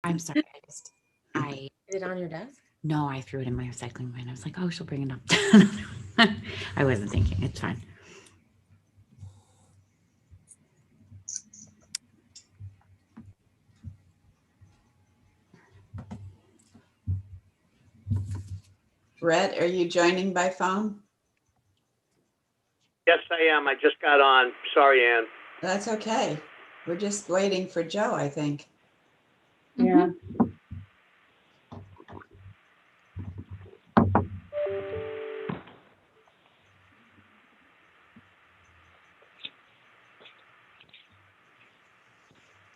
I'm sorry. I Is it on your desk? no, I threw it in my recycling bin. I was like, oh, she'll bring it up. I wasn't thinking. It's fine. Rhett, are you joining by phone? Yes, I am. I just got on. Sorry, Ann. That's okay. We're just waiting for Joe, I think. Yeah.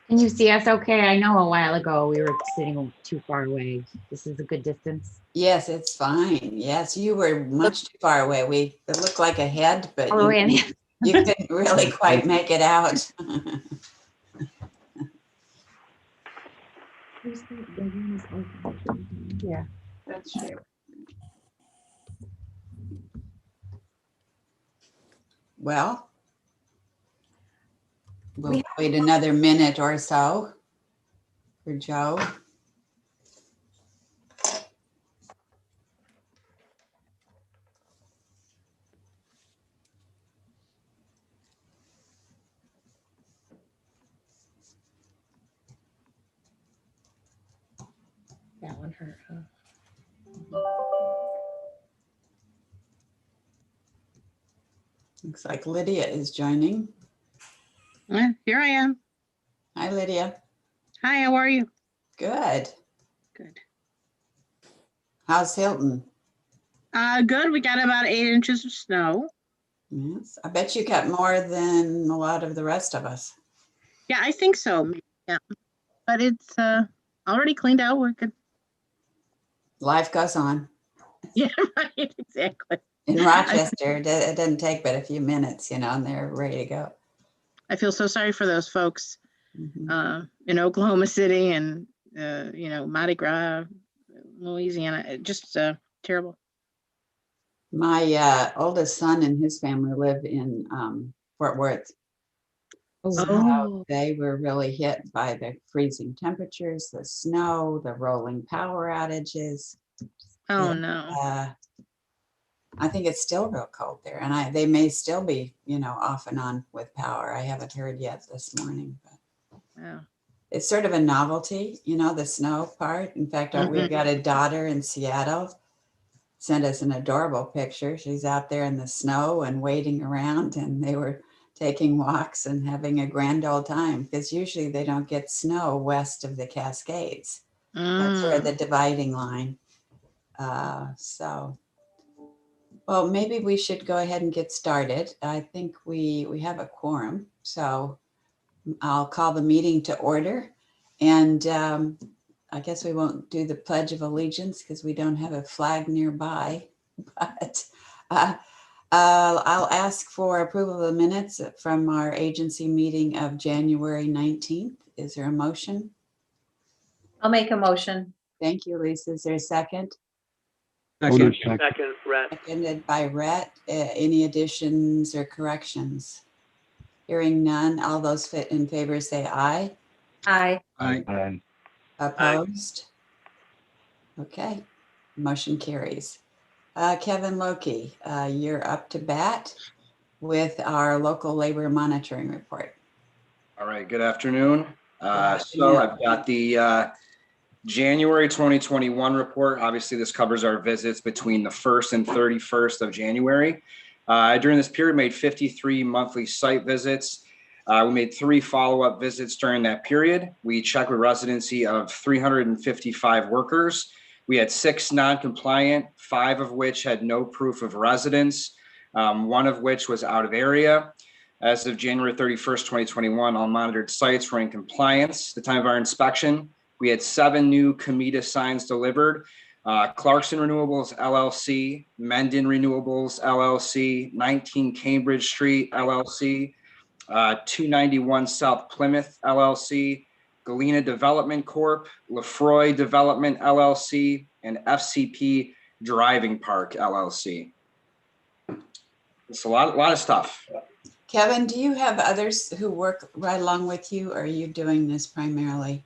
Can you see us okay? I know a while ago we were sitting too far away. This is a good distance. Yes, it's fine. Yes, you were much too far away. It looked like a head, but Oh, you couldn't really quite make it out. Yeah, that's true. Well, we'll wait another minute or so for Joe. That one hurt, huh? Looks like Lydia is joining. Here I am. Hi, Lydia. Hi, how are you? Good. Good. How's Hilton? Good. We got about 8 inches of snow. Yes, I bet you got more than a lot of the rest of us. Yeah, I think so. Yeah, but it's already cleaned out. We're good. Life goes on. Yeah, right. Exactly. In Rochester, it doesn't take but a few minutes, and they're ready to go. I feel so sorry for those folks Mhm. in Oklahoma City and Mardi Gras, Louisiana. Just terrible. My oldest son and his family live in Fort Worth. So Oh. they were really hit by the freezing temperatures, the snow, the rolling power outages. Oh no. I think it's still real cold there, and they may still be, off and on with power. I haven't heard yet this morning, but Wow. it's sort of a novelty, the snow part. In fact, we've got a daughter in Seattle, sent us an adorable picture. She's out there in the snow and wading around, and they were taking walks and having a grand old time because usually they don't get snow west of the Cascades. That's sort of the dividing line. Well, maybe we should go ahead and get started. I think we have a quorum, so I'll call the meeting to order. And I guess we won't do the Pledge of Allegiance because we don't have a flag nearby. But I'll ask for approval of the minutes from our agency meeting of January 19th. Is there a motion? I'll make a motion. Thank you, Lisa. Is there a second? Second, Rhett. Seconded by Rhett. Any additions or corrections? Hearing none, all those in favor say aye. Aye. Aye. Opposed? Okay, motion carries. Kevin Loki, you're up to bat with our local labor monitoring report. All right, good afternoon. So afternoon. I've got the January 2021 report. Obviously, this covers our visits between the 1st and 31st of January. During this period, made 53 monthly site visits. We made 3 follow-up visits during that period. We checked with residency of 355 workers. We had 6 non-compliant, 5 of which had no proof of residence, 1 of which was out of area. As of January 31st, 2021, all monitored sites were in compliance. At the time of our inspection, we had 7 new COMIDA signs delivered. Clarkson Renewables LLC, Mendon Renewables LLC, 19 Cambridge Street LLC, 291 South Plymouth LLC, Galena Development Corp., Lefroy Development LLC, and FCP Driving Park LLC. It's a lot of stuff. Kevin, do you have others who work right along with you, or are you doing this primarily?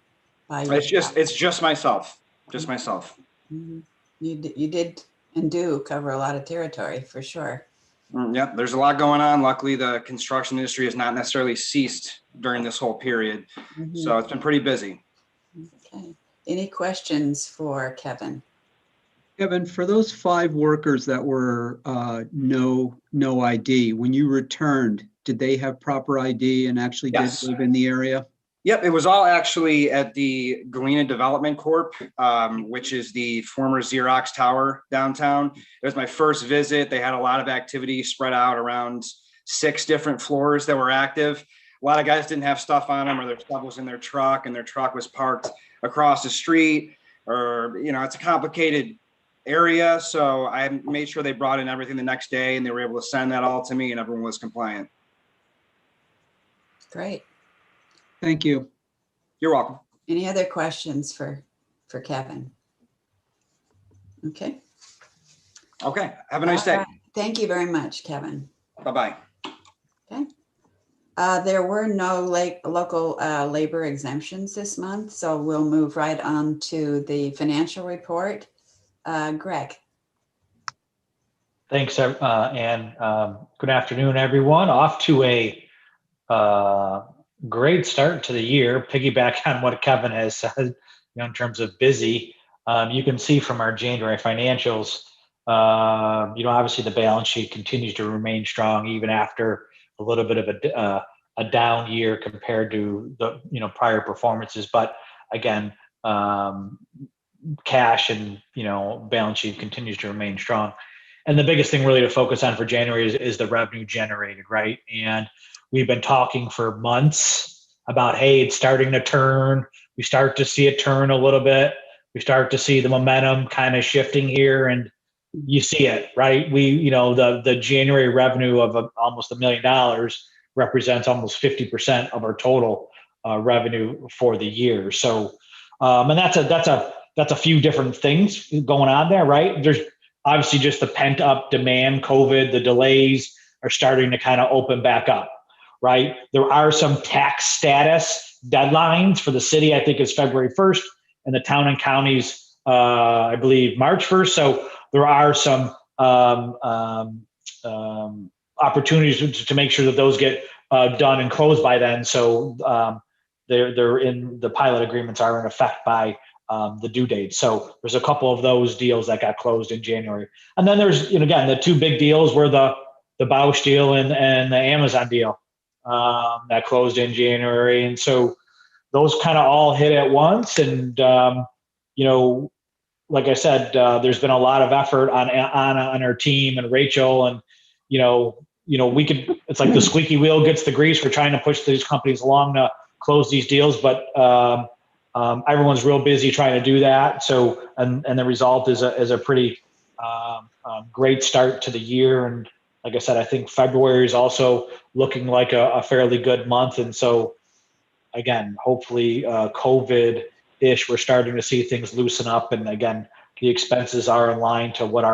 by It's just myself, just myself. Mhm. You did and do cover a lot of territory for sure. Yep, there's a lot going on. Luckily, the construction industry has not necessarily ceased during this whole period. Mhm. So it's been pretty busy. Okay. Any questions for Kevin? Kevin, for those 5 workers that were no ID, when you returned, did they have proper ID and actually did Yes. live in the area? Yep, it was all actually at the Galena Development Corp., which is the former Xerox Tower downtown. It was my first visit. They had a lot of activity spread out around 6 different floors that were active. A lot of guys didn't have stuff on them, or their stuff was in their truck and their truck was parked across the street, or, it's a complicated area. So I made sure they brought in everything the next day and they were able to send that all to me and everyone was compliant. Great. Thank you. You're welcome. Any other questions for Kevin? Okay. Okay. Have a nice All day. right. Thank you very much, Kevin. Bye-bye. There were no local labor exemptions this month, so we'll move right on to the financial report. Greg. Thanks, Ann. Good afternoon, everyone. Off to a great start to the year. Piggyback on what Kevin has said, in terms of busy. You can see from our January financials, obviously the balance sheet continues to remain strong even after a little bit of a down year compared to the prior performances. But again, cash and balance sheet continues to remain strong. And the biggest thing really to focus on for January is the revenue generated, right? And we've been talking for months about, hey, it's starting to turn. We start to see it turn a little bit. We start to see the momentum kind of shifting here, and you see it, right? The January revenue of almost $1 million represents almost 50% of our total revenue for the year. So, and that's a few different things going on there, right? There's obviously just the pent up demand, COVID, the delays are starting to kind of open back up, right? There are some tax status deadlines for the city. I think it's February 1st, and the town and counties, I believe March 1st. So there are some opportunities to make sure that those get done and closed by then. So they're in the pilot agreements are in effect by the due date. So there's a couple of those deals that got closed in January. And then there's, again, the 2 big deals were the Bausch deal and the Amazon deal that closed in January. And so those kind of all hit at once. And, like I said, there's been a lot of effort on Anna and her team and Rachel. And, it's like the squeaky wheel gets the grease. We're trying to push these companies along to close these deals, but everyone's real busy trying to do that. So, and the result is a pretty great start to the year. And like I said, I think February is also looking like a fairly good month. And so, again, hopefully COVID-ish, we're starting to see things loosen up. And again, the expenses are in line to what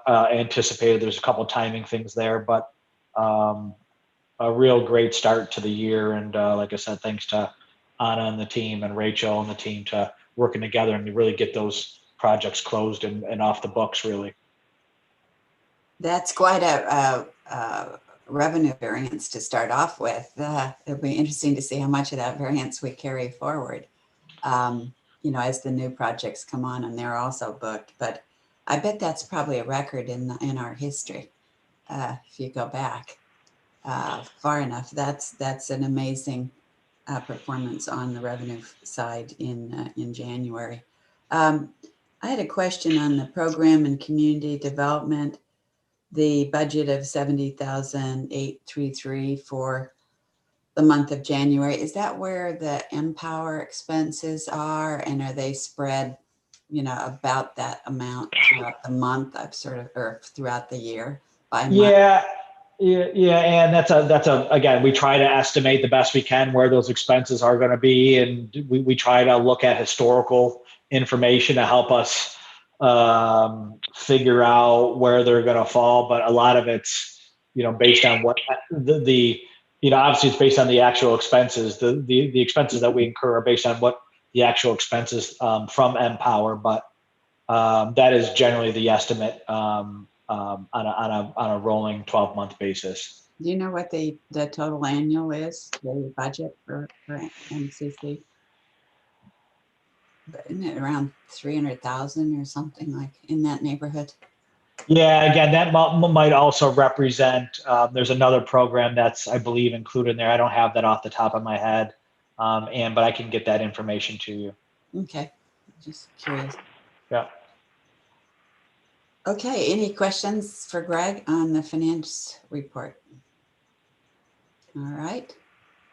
anticipated. There's a couple of timing things there, but a real great start to the year. And like I said, thanks to Anna and the team and Rachel and the team to working together and to really get those projects closed and off the books, really. That's quite a revenue variance to start off with. It'll be interesting to see how much of that variance we carry forward, as the new projects come on and they're also booked. But I bet that's probably a record in our history. If you go back far enough, that's an amazing performance on the revenue side in January. I had a question on the program and community development. The budget of $70,833 for the month of January. Is that where the Empower expenses are, and are they spread, about that amount throughout the month? Or throughout the year by month? Yeah, and that's again, we try to estimate the best we can where those expenses are going to be, and we try to look at historical information to help us figure out where they're going to fall. But a lot of it's based on what obviously it's based on the actual expenses. The expenses that we incur are based on what the actual expenses from Empower, but that is generally the estimate on a rolling 12-month basis. Do you know what the total annual is, the budget for MCC? But isn't it around 300,000 or something like in that neighborhood? Yeah, again, that might also represent, there's another program that's, I believe, included in there. I don't have that off the top of my head, but I can get that information to you. Okay, just curious. Yeah. Okay, any questions for Greg on the finance report? All right,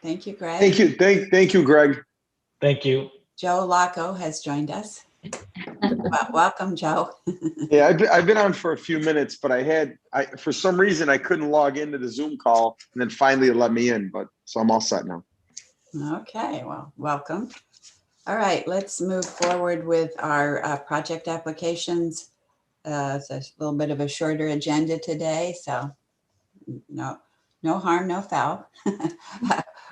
thank you, Greg. Thank you. Thank you, Greg. Thank you. Joe Laco has joined us. Welcome, Joe. Yeah, I've been on for a few minutes, but for some reason I couldn't log into the Zoom call, and then finally it let me in. So I'm all set now. Okay, well, welcome. All right, let's move forward with our project applications. It's a little bit of a shorter agenda today, so no harm, no foul.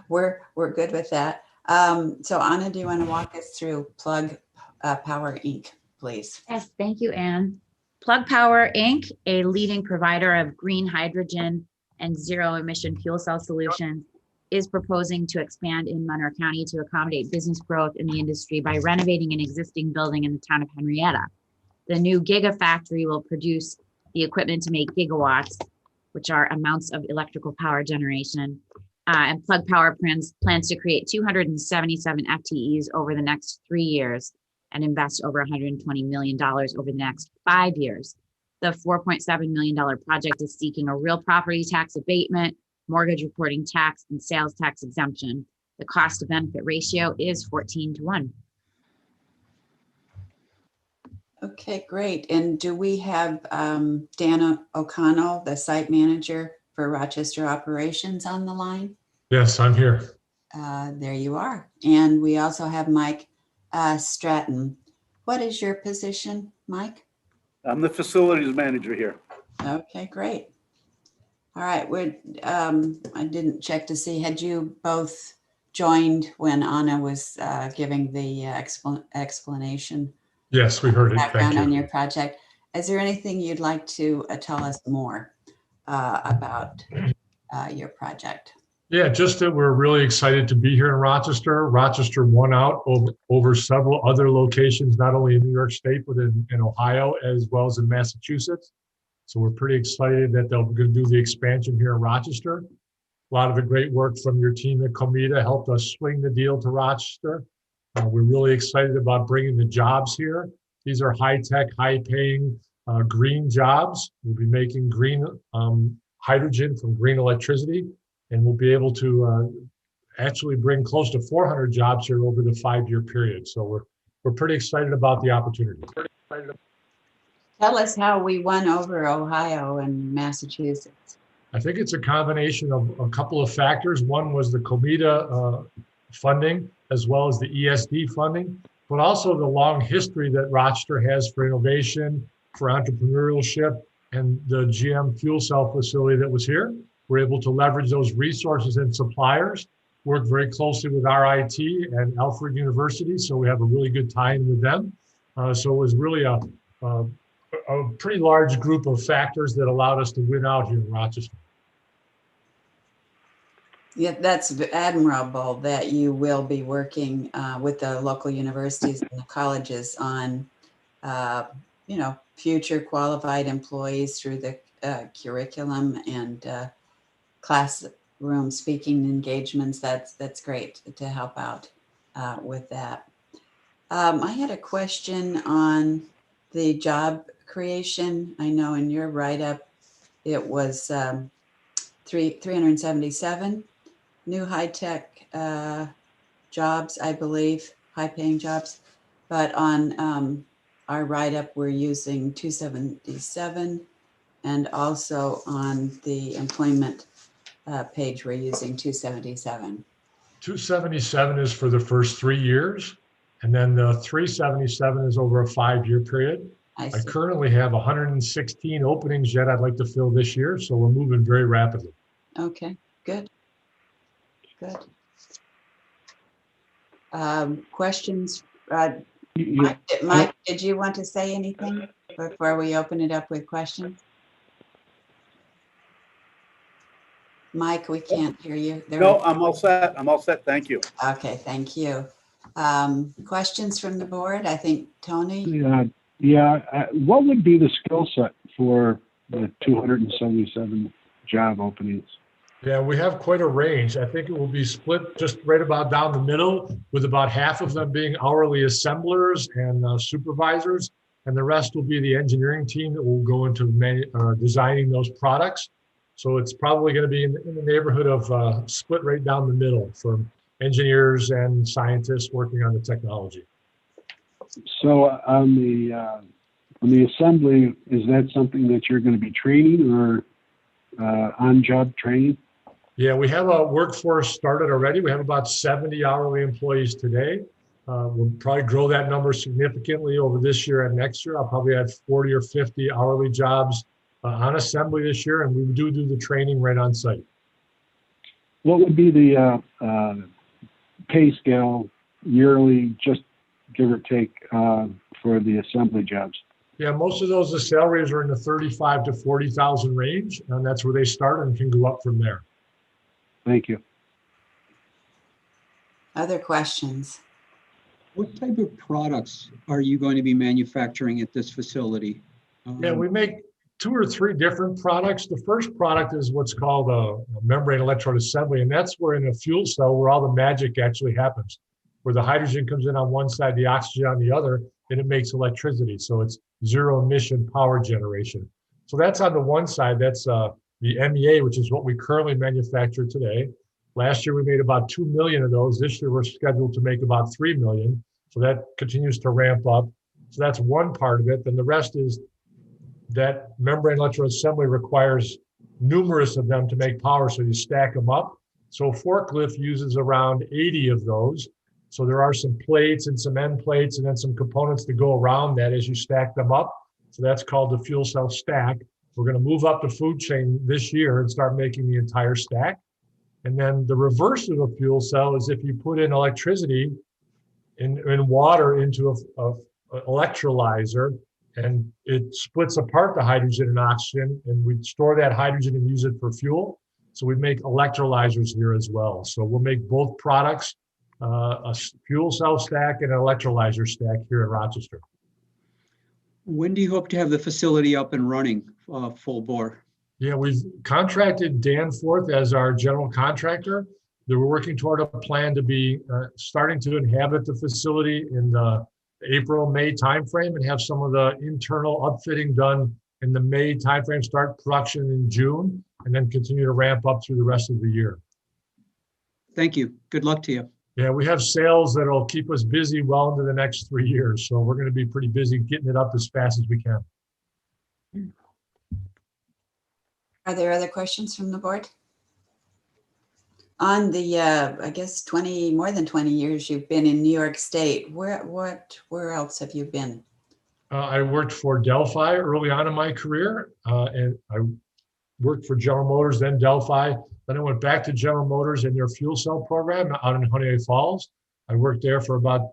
We're good with that. So Anna, do you want to walk us through Plug Power Inc., please? Yes, thank you, Anne. Plug Power Inc., a leading provider of green hydrogen and zero-emission fuel cell solutions, is proposing to expand in Monroe County to accommodate business growth in the industry by renovating an existing building in the town of Henrietta. The new gigafactory will produce the equipment to make gigawatts, which are amounts of electrical power generation. And Plug Power plans to create 277 FTEs over the next 3 years and invest over $120 million over the next 5 years. The $4.7 million project is seeking a real property tax abatement, mortgage reporting tax, and sales tax exemption. The cost to benefit ratio is 14:1. Okay, great. And do we have Dana O'Connell, the site manager for Rochester operations, on the line? Yes, I'm here. There you are. And we also have Mike Stratton. What is your position, Mike? I'm the facilities manager here. Okay, great. All right, I didn't check to see, had you both joined when Anna was giving the explanation? Yes, we heard it. Background Thank on you. your project. Is there anything you'd like to tell us more about your project? Yeah, just that we're really excited to be here in Rochester. Rochester won out over several other locations, not only in New York State, but in Ohio, as well as in Massachusetts. So we're pretty excited that they're going to do the expansion here in Rochester. A lot of the great work from your team at COMIDA helped us swing the deal to Rochester. We're really excited about bringing the jobs here. These are high-tech, high-paying green jobs. We'll be making green hydrogen from green electricity, and we'll be able to actually bring close to 400 jobs here over the 5-year period. So we're pretty excited about the opportunity. Tell us how we won over Ohio and Massachusetts. I think it's a combination of a couple of factors. One was the COMIDA funding, as well as the ESD funding, but also the long history that Rochester has for innovation, for entrepreneurship, and the GM fuel cell facility that was here. We're able to leverage those resources and suppliers, work very closely with RIT and Alfred University, so we have a really good tie-in with them. So it was really a pretty large group of factors that allowed us to win out here in Rochester. Yeah, that's admirable that you will be working with the local universities and the colleges on, future qualified employees through the curriculum and classroom speaking engagements. That's great to help out with that. I had a question on the job creation. I know in your write-up, it was 377 new high-tech jobs, I believe, high-paying jobs. But on our write-up, we're using 277. And also on the employment page, we're using 277. 277 is for the first 3 years, and then the 377 is over a 5-year period. I currently have 116 openings yet I'd like to fill this year, so we're moving very rapidly. Okay, good. Good. Questions? Yeah, Mike, did you want to say anything before we open it up with questions? Mike, we can't hear you. No, I'm all set. I'm all set. Thank you. Okay, thank you. Questions from the board? I think Tony? what would be the skill set for the 277 job openings? Yeah, we have quite a range. I think it will be split just right about down the middle, with about half of them being hourly assemblers and supervisors, and the rest will be the engineering team that will go into designing those products. So it's probably going to be in the neighborhood of split right down the middle for engineers and scientists working on the technology. So on the assembly, is that something that you're going to be training or on-job training? Yeah, we have a workforce started already. We have about 70 hourly employees today. We'll probably grow that number significantly over this year and next year. I'll probably have 40 or 50 hourly jobs on assembly this year, and we do the training right on site. What would be the pay scale yearly, just give or take, for the assembly jobs? Yeah, most of those, the salaries are in the 35 to 40,000 range, and that's where they start and can go up from there. Thank you. Other questions? What type of products are you going to be manufacturing at this facility? Yeah, we make 2 or 3 different products. The first product is what's called a membrane electrode assembly, and that's where in a fuel cell where all the magic actually happens, where the hydrogen comes in on one side, the oxygen on the other, and it makes electricity. So it's zero emission power generation. So that's on the one side. That's the MEA, which is what we currently manufacture today. Last year, we made about 2 million of those. This year, we're scheduled to make about 3 million. So that continues to ramp up. So that's one part of it. Then the rest is that membrane electrode assembly requires numerous of them to make power. So you stack them up. So forklift uses around 80 of those. So there are some plates and some end plates and then some components that go around that as you stack them up. So that's called the fuel cell stack. We're going to move up the food chain this year and start making the entire stack. And then the reverse of a fuel cell is if you put in electricity in water into a electrolyzer, and it splits apart the hydrogen and oxygen, and we store that hydrogen and use it for fuel. So we make electrolyzers here as well. So we'll make both products, a fuel cell stack and an electrolyzer stack here in Rochester. When do you hope to have the facility up and running full bore? Yeah, we've contracted Danforth as our general contractor. They were working toward a plan to be starting to inhabit the facility in the April, May timeframe and have some of the internal upfitting done in the May timeframe, start production in June, and then continue to ramp up through the rest of the year. Thank you. Good luck to you. Yeah, we have sales that'll keep us busy well into the next 3 years. So we're going to be pretty busy getting it up as fast as we can. Are there other questions from the board? On the, I guess, more than 20 years you've been in New York State, where else have you been? I worked for Delphi early on in my career, and I worked for General Motors, then Delphi. Then I went back to General Motors in their fuel cell program out in Honey Falls. I worked there for about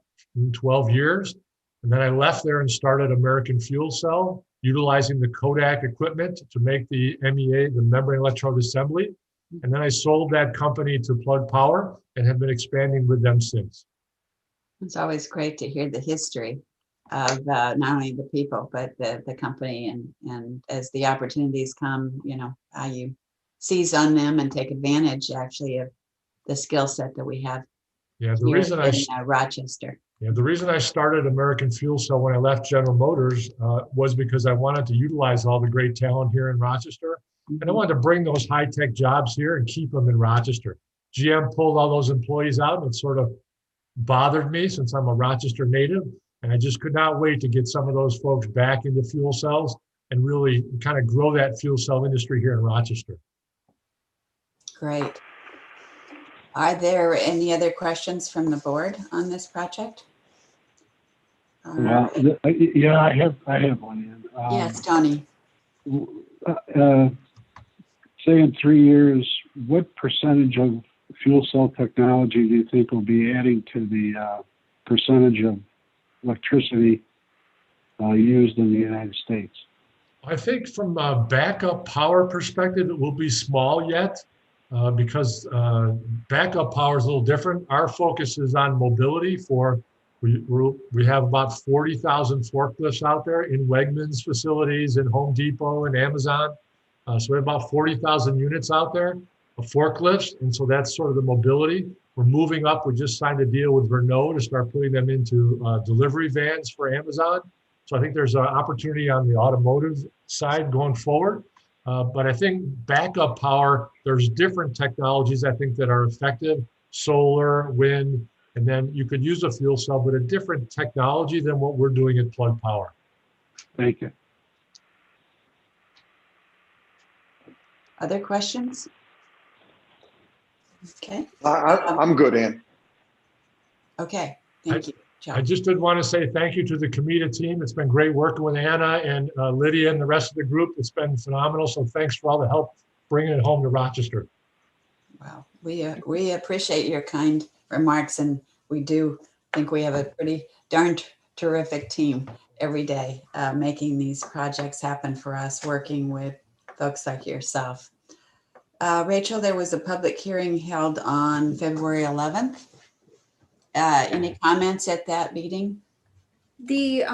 12 years. And then I left there and started American Fuel Cell, utilizing the Kodak equipment to make the MEA, the membrane electrode assembly. And then I sold that company to Plug Power and have been expanding with them since. It's always great to hear the history of not only the people, but the company, and as the opportunities come, you know, how you seize on them and take advantage actually of the skill set that we have. Yeah, the here reason in Rochester. Yeah, the reason I started American Fuel Cell when I left General Motors was because I wanted to utilize all the great talent here in Rochester. And I wanted to bring those high-tech jobs here and keep them in Rochester. GM pulled all those employees out, and it sort of bothered me since I'm a Rochester native. And I just could not wait to get some of those folks back into fuel cells and really kind of grow that fuel cell industry here in Rochester. Great. Are there any other questions from the board on this project? Well, yeah, I have one. Yes, Tony. Say in 3 years, what percentage of fuel cell technology do you think will be adding to the percentage of electricity used in the United States? I think from a backup power perspective, it will be small yet because backup power is a little different. Our focus is on mobility we have about 40,000 forklifts out there in Wegmans facilities, in Home Depot and Amazon. So we have about 40,000 units out there of forklifts. And so that's sort of the mobility. We're moving up. We just signed a deal with Renault to start putting them into delivery vans for Amazon. So I think there's an opportunity on the automotive side going forward. But I think backup power, there's different technologies I think that are effective, solar, wind, and then you could use a fuel cell, but a different technology than what we're doing at Plug Power. Thank you. Other questions? Okay, I'm good, Ann. okay, thank you. I Joe. just did want to say thank you to the COMIDA team. It's been great working with Anna and Lydia and the rest of the group. It's been phenomenal. So thanks for all the help bringing it home to Rochester. Wow, we appreciate your kind remarks, and we do think we have a pretty darn terrific team every day making these projects happen for us, working with folks like yourself. Rachel, there was a public hearing held on February 11th. Any comments at that meeting? The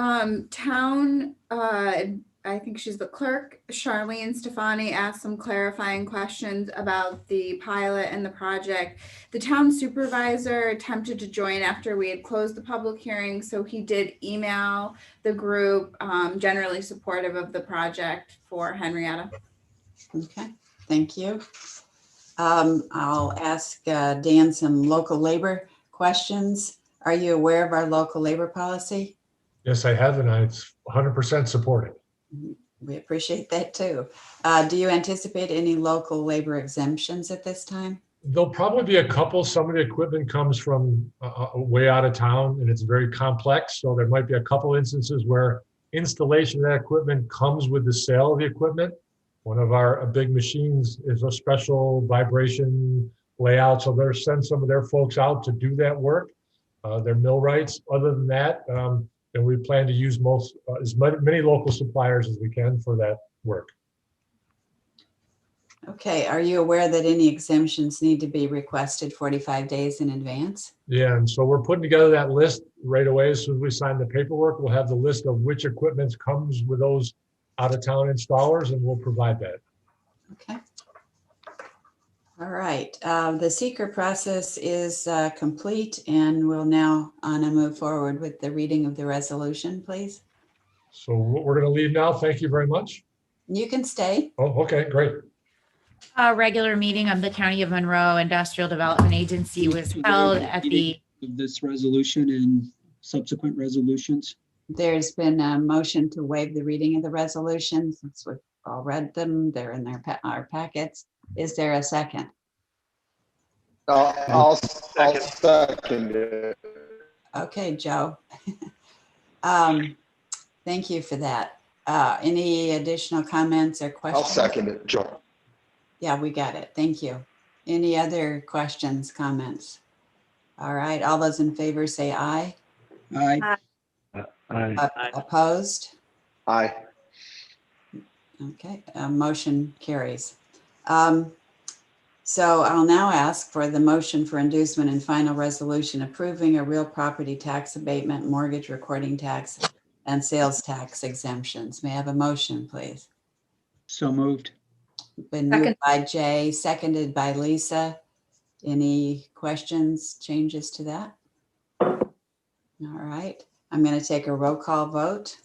town, I think she's the clerk, Charlene Stefani, asked some clarifying questions about the pilot and the project. The town supervisor attempted to join after we had closed the public hearing, so he did email the group, generally supportive of the project for Henrietta. Okay, thank you. I'll ask Dan some local labor questions. Are you aware of our local labor policy? Yes, I have, and it's 100% supported. We appreciate that too. Do you anticipate any local labor exemptions at this time? There'll probably be a couple. Some of the equipment comes from way out of town and it's very complex. So there might be a couple instances where installation of that equipment comes with the sale of the equipment. One of our big machines is a special vibration layout. So they'll send some of their folks out to do that work. Their millwrights. Other than that, and we plan to use as many local suppliers as we can for that work. Okay, are you aware that any exemptions need to be requested 45 days in advance? Yeah, and so we're putting together that list right away. As soon as we sign the paperwork, we'll have the list of which equipment comes with those out-of-town installers, and we'll provide that. Okay. All right, the seeker process is complete, and we'll now move forward with the reading of the resolution, please. So we're going to leave now. Thank you very much. You can stay. Oh, okay, great. A regular meeting of the County of Monroe Industrial Development Agency was held at the... Of this resolution and subsequent resolutions. There's been a motion to waive the reading of the resolution since we've all read them. They're in our packets. Is there a second? I'll second it. Okay, Joe. Thank you for that. Any additional comments or questions? I'll second it, Joe. Yeah, we got it. Thank you. Any other questions, comments? All right, all those in favor say aye. Aye. Aye. Opposed? Aye. Okay, motion carries. So I'll now ask for the motion for inducement and final resolution approving a real property tax abatement, mortgage recording tax, and sales tax exemptions. May I have a motion, please? So moved. Been moved by Jay, seconded by Lisa. Any questions, changes to that? All right, I'm going to take a roll call vote.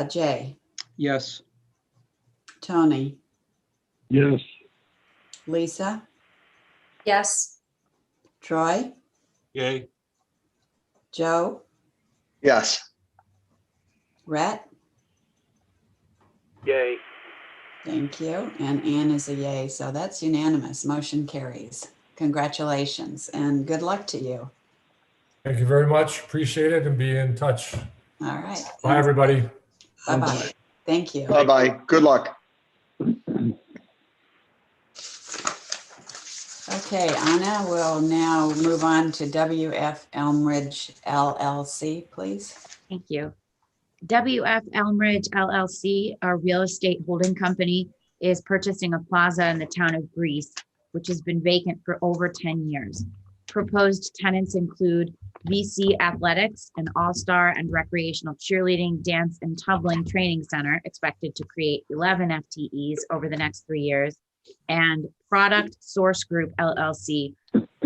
Jay? Yes. Tony? Yes. Lisa? Yes. Troy? Yay. Joe? Yes. Rhett? Yay. Thank you. And Ann is a yay, so that's unanimous. Motion carries. Congratulations and good luck to you. Thank you very much. Appreciate it and be in touch. All right. Bye, everybody. Bye-bye. Thank you. Bye-bye. Good luck. Okay, Anna, we'll now move on to WF Elm Ridge LLC, please. Thank you. WF Elm Ridge LLC, a real estate holding company, is purchasing a plaza in the town of Greece, which has been vacant for over 10 years. Proposed tenants include VC Athletics, an all-star and recreational cheerleading, dance, and tumbling training center expected to create 11 FTEs over the next 3 years, and Product Source Group LLC,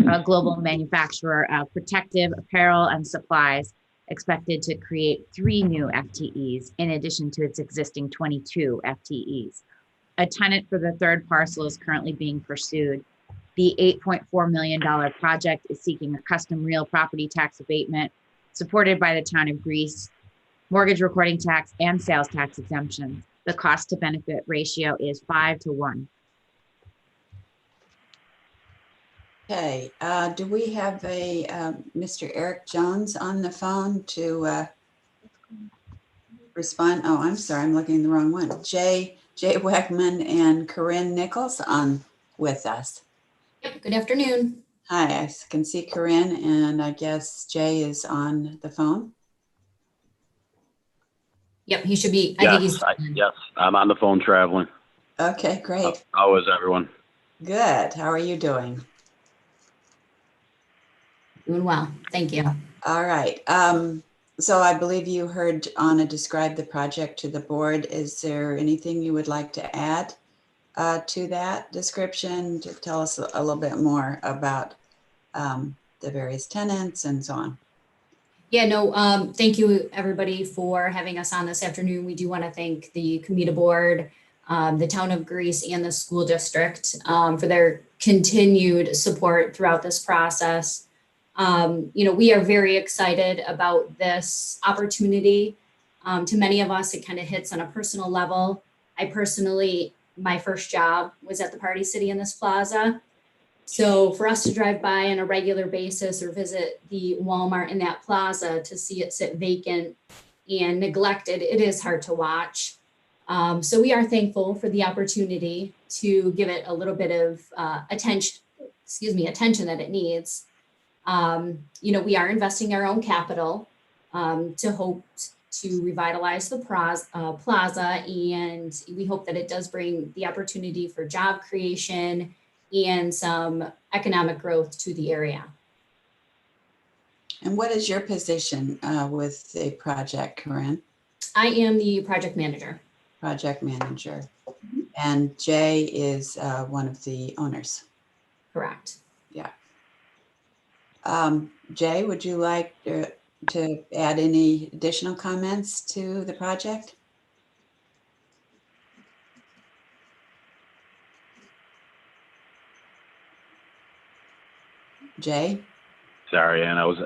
a global manufacturer of protective apparel and supplies, expected to create 3 new FTEs in addition to its existing 22 FTEs. A tenant for the third parcel is currently being pursued. The $8.4 million project is seeking a custom real property tax abatement supported by the town of Greece, mortgage recording tax, and sales tax exemptions. The cost to benefit ratio is 5-to-1. Okay, do we have a Mr. Eric Jones on the phone to respond? Oh, I'm sorry, I'm looking at the wrong one. Jay Weckman and Corinne Nichols on with us. Yep, good afternoon. Hi, I can see Corinne, and I guess Jay is on the phone. Yep, he should be. Yes, yes, I'm on the phone traveling. Okay, great. How is everyone? Good. How are you doing? Doing well. Thank you. All right. So I believe you heard Anna describe the project to the board. Is there anything you would like to add to that description to tell us a little bit more about the various tenants and so on? Yeah, no, thank you everybody for having us on this afternoon. We do want to thank the COMIDA board, the town of Greece, and the school district for their continued support throughout this process. We are very excited about this opportunity. To many of us, it kind of hits on a personal level. I personally, my first job was at the Party City in this plaza. So for us to drive by on a regular basis or visit the Walmart in that plaza to see it sit vacant and neglected, it is hard to watch. So we are thankful for the opportunity to give it a little bit of attention that it needs. We are investing our own capital to hope to revitalize the plaza, and we hope that it does bring the opportunity for job creation and some economic growth to the area. And what is your position with the project, Corinne? I am the project manager. Project manager. Mm-hmm. And Jay is one of the owners. Correct. Yeah. Jay, would you like to add any additional comments to the project? Jay? Sorry, and I was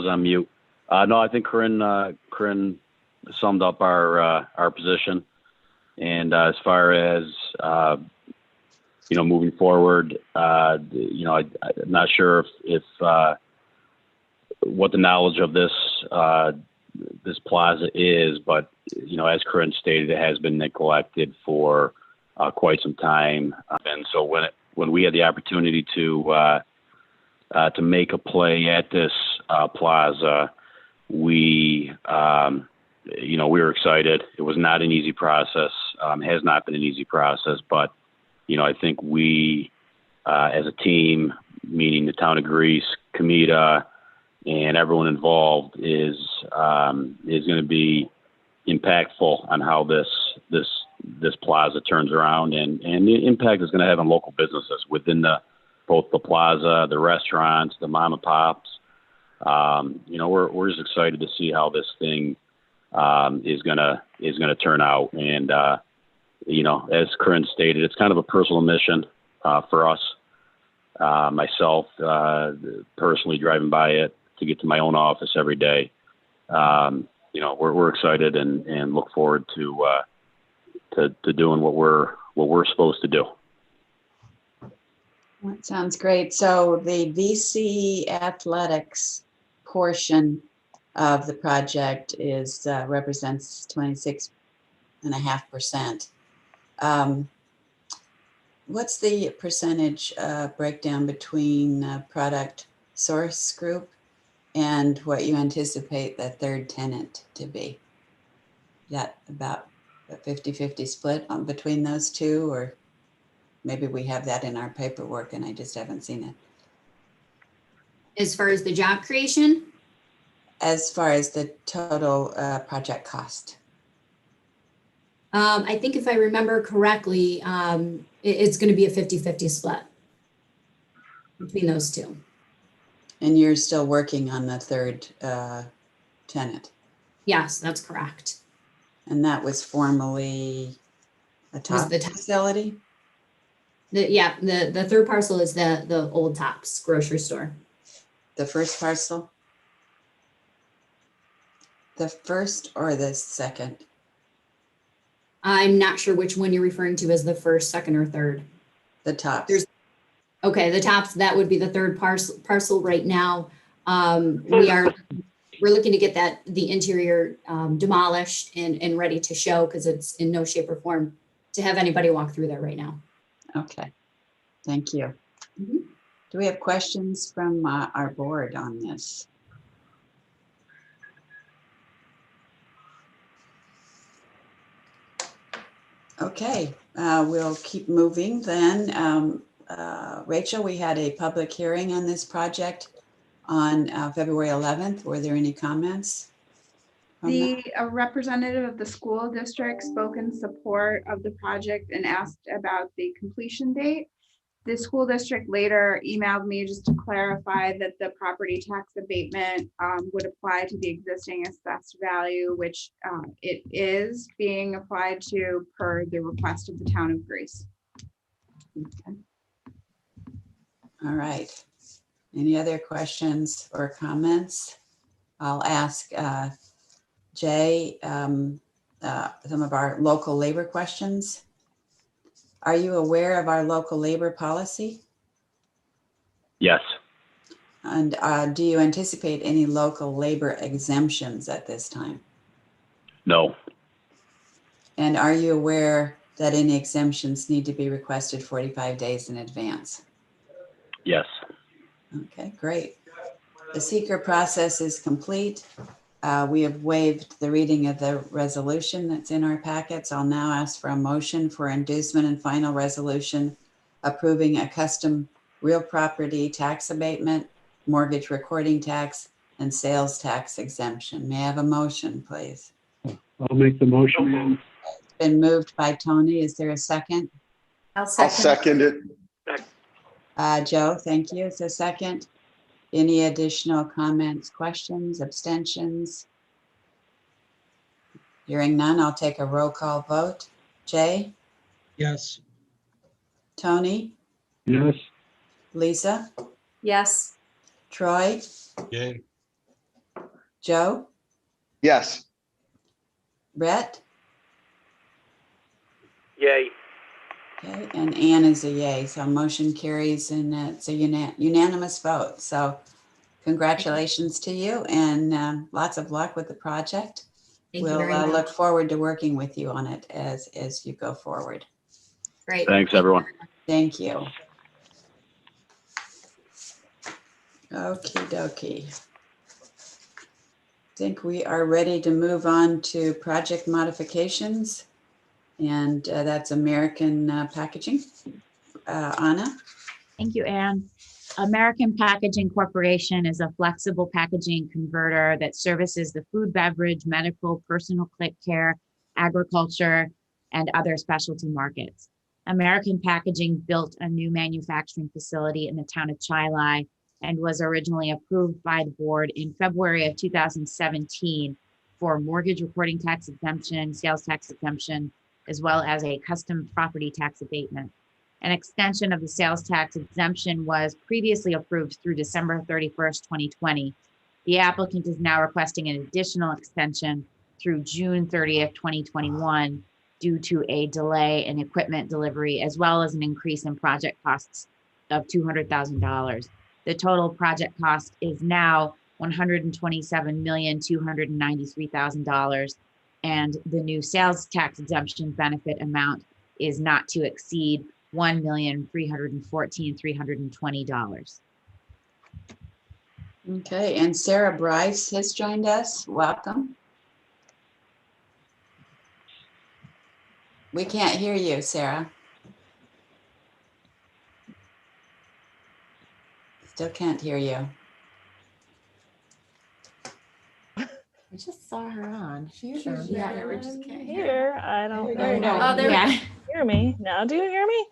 on mute. No, I think Corinne summed up our position, and as far as moving forward, I'm not sure if what the knowledge of this plaza is, but as Corinne stated, it has been neglected for quite some time, and so when we had the opportunity to make a play at this plaza, we were excited. It was not an easy process. Has not been an easy process, but I think we, as a team, meaning the town of Greece, COMIDA, and everyone involved, is going to be impactful on how this plaza turns around, and the impact is going to have on local businesses within both the plaza, the restaurants, the mom and pops. We're just excited to see how this thing is gonna turn out. And as Corinne stated, it's kind of a personal mission for us. Myself, personally driving by it to get to my own office every day. We're excited and look forward to doing what we're supposed to do. That sounds great. So the VC Athletics portion of the project represents 26.5%. what's the percentage breakdown between product source group and what you anticipate the third tenant to be? Is that about a 50-50 split between those two, or maybe we have that in our paperwork and I just haven't seen it? As far as the job creation, As far as the total project cost. I think if I remember correctly, it's going to be a 50-50 split between those two. And you're still working on the third tenant? Yes, that's correct. And that was formerly a top facility? The third parcel is the old Tops grocery store. The first parcel? The first or the second? I'm not sure which one you're referring to as the first, second, or third. The Tops. Okay, the Tops, that would be the third parcel right now. We're looking to get the interior demolished and ready to show, because it's in no shape or form to have anybody walk through there right now. Okay, thank you. Mm-hmm. Do we have questions from our board on this? Okay, we'll keep moving then. Rachel, we had a public hearing on this project on February 11th. Were there any comments? A representative of the school district spoke in support of the project and asked about the completion date. The school district later emailed me just to clarify that the property tax abatement would apply to the existing assessed value, which it is being applied to per the request of the town of Greece. Okay. All right. Any other questions or comments? I'll ask Jay some of our local labor questions. Are you aware of our local labor policy? Yes. And do you anticipate any local labor exemptions at this time? No. And are you aware that any exemptions need to be requested 45 days in advance? Yes. Okay, great. The seeker process is complete. We have waived the reading of the resolution that's in our packets. I'll now ask for a motion for inducement and final resolution approving a custom real property tax abatement, mortgage recording tax, and sales tax exemption. May I have a motion, please? I'll make the motion. It's been moved by Tony. Is there a second? I'll second it. Joe, thank you. It's a second. Any additional comments, questions, abstentions? Hearing none, I'll take a roll call vote. Jay? Yes. Tony? Yes. Lisa? Yes. Troy? Yay. Joe? Yes. Brett? Yay. Okay, and Ann is a yay, so motion carries and it's a unanimous vote. So congratulations to you and lots of luck with the project. Thank you very We'll much. look forward to working with you on it as you go forward. Great. Thanks, everyone. Thank you. Okie dokie. I think we are ready to move on to project modifications. And that's American Packaging. Anna? Thank you, Anne. American Packaging Corporation is a flexible packaging converter that services the food, beverage, medical, personal care, agriculture, and other specialty markets. American Packaging built a new manufacturing facility in the town of Chilai and was originally approved by the board in February of 2017 for mortgage recording tax exemption, sales tax exemption, as well as a custom property tax abatement. An extension of the sales tax exemption was previously approved through December 31st, 2020. The applicant is now requesting an additional extension through June 30th, 2021, due to a delay in equipment delivery, as well as an increase in project costs of $200,000. The total project cost is now $127,293,000. And the new sales tax exemption benefit amount is not to exceed $1,314,320. Okay, and Sarah Bryce has joined us. Welcome. We can't hear you, Sarah. Still can't hear you. I just saw her on. She's Sure. there, we just can't hear. Here, I don't There we know. go. Oh, there we Yeah. go. Hear me now? Do you hear me?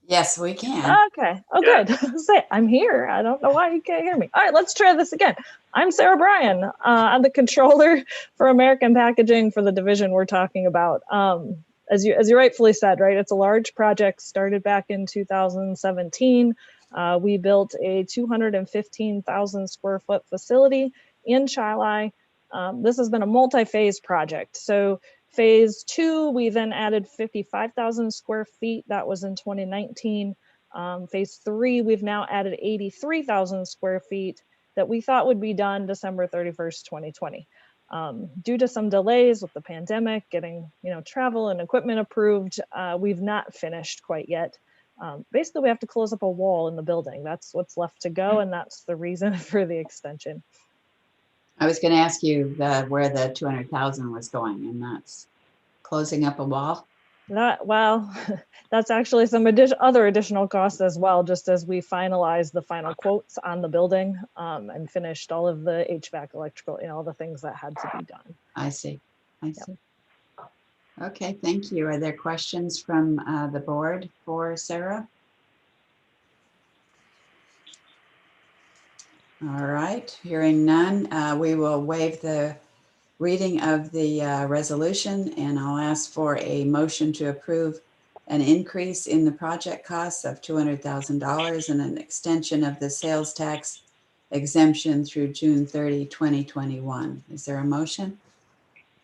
Yes, we can. Okay. Oh, good. Say, I'm here. I don't know why you can't hear me. All right, let's try this again. I'm Sarah Bryan. I'm the controller for American Packaging for the division we're talking about. As you rightfully said, right? It's a large project started back in 2017. We built a 215,000 square foot facility in Chili. This has been a multi-phase project. So phase 2, we then added 55,000 square feet. That was in 2019. Phase 3, we've now added 83,000 square feet that we thought would be done December 31st, 2020. Due to some delays with the pandemic, getting travel and equipment approved, we've not finished quite yet. Basically, we have to close up a wall in the building. That's what's left to go, and that's the reason for the extension. I was going to ask you where the 200,000 was going, and that's closing up a wall. Well, that's actually some other additional costs as well, just as we finalized the final quotes on the building and finished all of the HVAC, electrical, all the things that had to be done. I see. Okay, thank you. Are there questions from the board for Sarah? All right, hearing none, we will waive the reading of the resolution, and I'll ask for a motion to approve an increase in the project costs of $200,000 and an extension of the sales tax exemption through June 30, 2021. Is there a motion?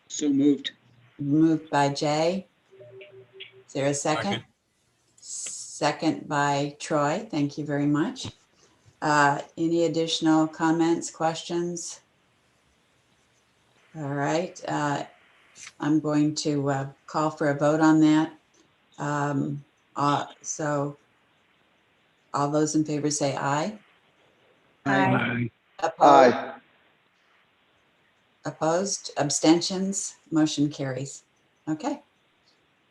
So moved. Moved by Jay. Is there a second? Second by Troy. Thank you very much. Any additional comments, questions? All right. I'm going to call for a vote on that. So all those in favor say aye. Aye. Opposed? Aye. Opposed? Abstentions? Motion carries. Okay.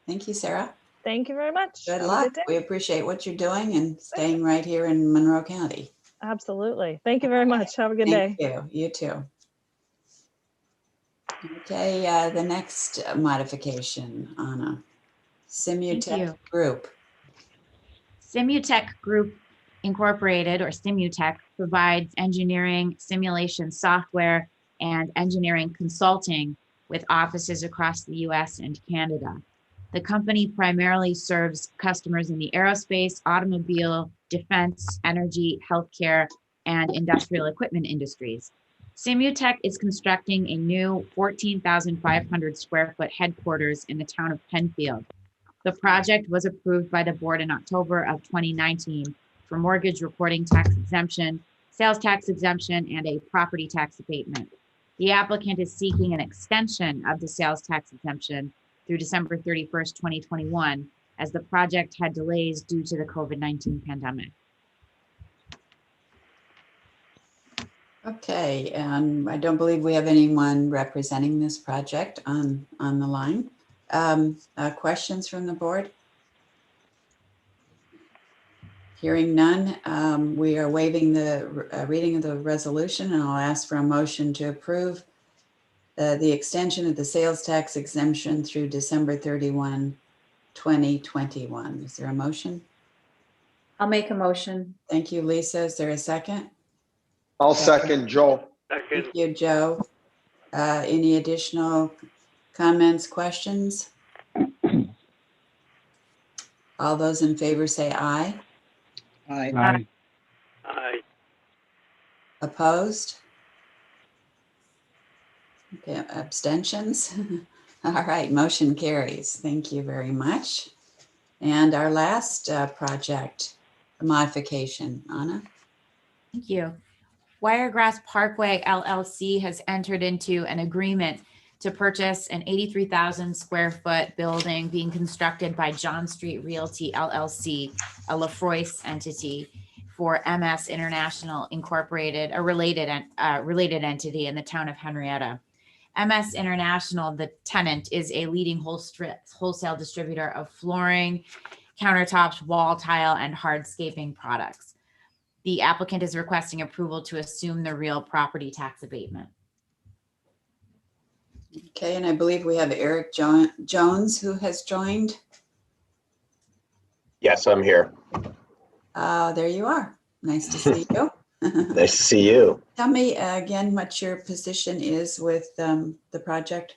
Thank you, Sarah. Thank you very much. Good Have a luck. day. We appreciate what you're doing and staying right here in Monroe County. Absolutely. Thank you very much. Have a good day. Thank you. You too. Okay, the next modification, Anna. Simutech you. Group. Simutech Group Incorporated, or Simutech, provides engineering, simulation software, and engineering consulting with offices across the US and Canada. The company primarily serves customers in the aerospace, automobile, defense, energy, healthcare, and industrial equipment industries. Simutech is constructing a new 14,500 square foot headquarters in the town of Penfield. The project was approved by the board in October of 2019 for mortgage reporting tax exemption, sales tax exemption, and a property tax abatement. The applicant is seeking an extension of the sales tax exemption through December 31st, 2021, as the project had delays due to the COVID-19 pandemic. Okay, I don't believe we have anyone representing this project on the line. Questions from the board? Hearing none, we are waiving the reading of the resolution, and I'll ask for a motion to approve the extension of the sales tax exemption through December 31, 2021. Is there a motion? I'll make a motion. Thank you, Lisa. Is there a second? I'll second Joe. Thank you, Joe. Any additional comments, questions? All those in favor say aye. Aye. Aye. Aye. Opposed? Okay, abstentions? All right, motion carries. Thank you very much. And our last project modification, Anna. Thank you. Wiregrass Parkway LLC has entered into an agreement to purchase an 83,000 square foot building being constructed by John Street Realty LLC, a Lafroyce entity, for MS International Incorporated, a related entity in the town of Henrietta. MS International, the tenant, is a leading wholesale distributor of flooring, countertops, wall tile, and hardscaping products. The applicant is requesting approval to assume the real property tax abatement. Okay, and I believe we have Eric Jones who has joined. Yes, I'm here. There you are. Nice to see you. Nice to see you. Tell me again what your position is with the project.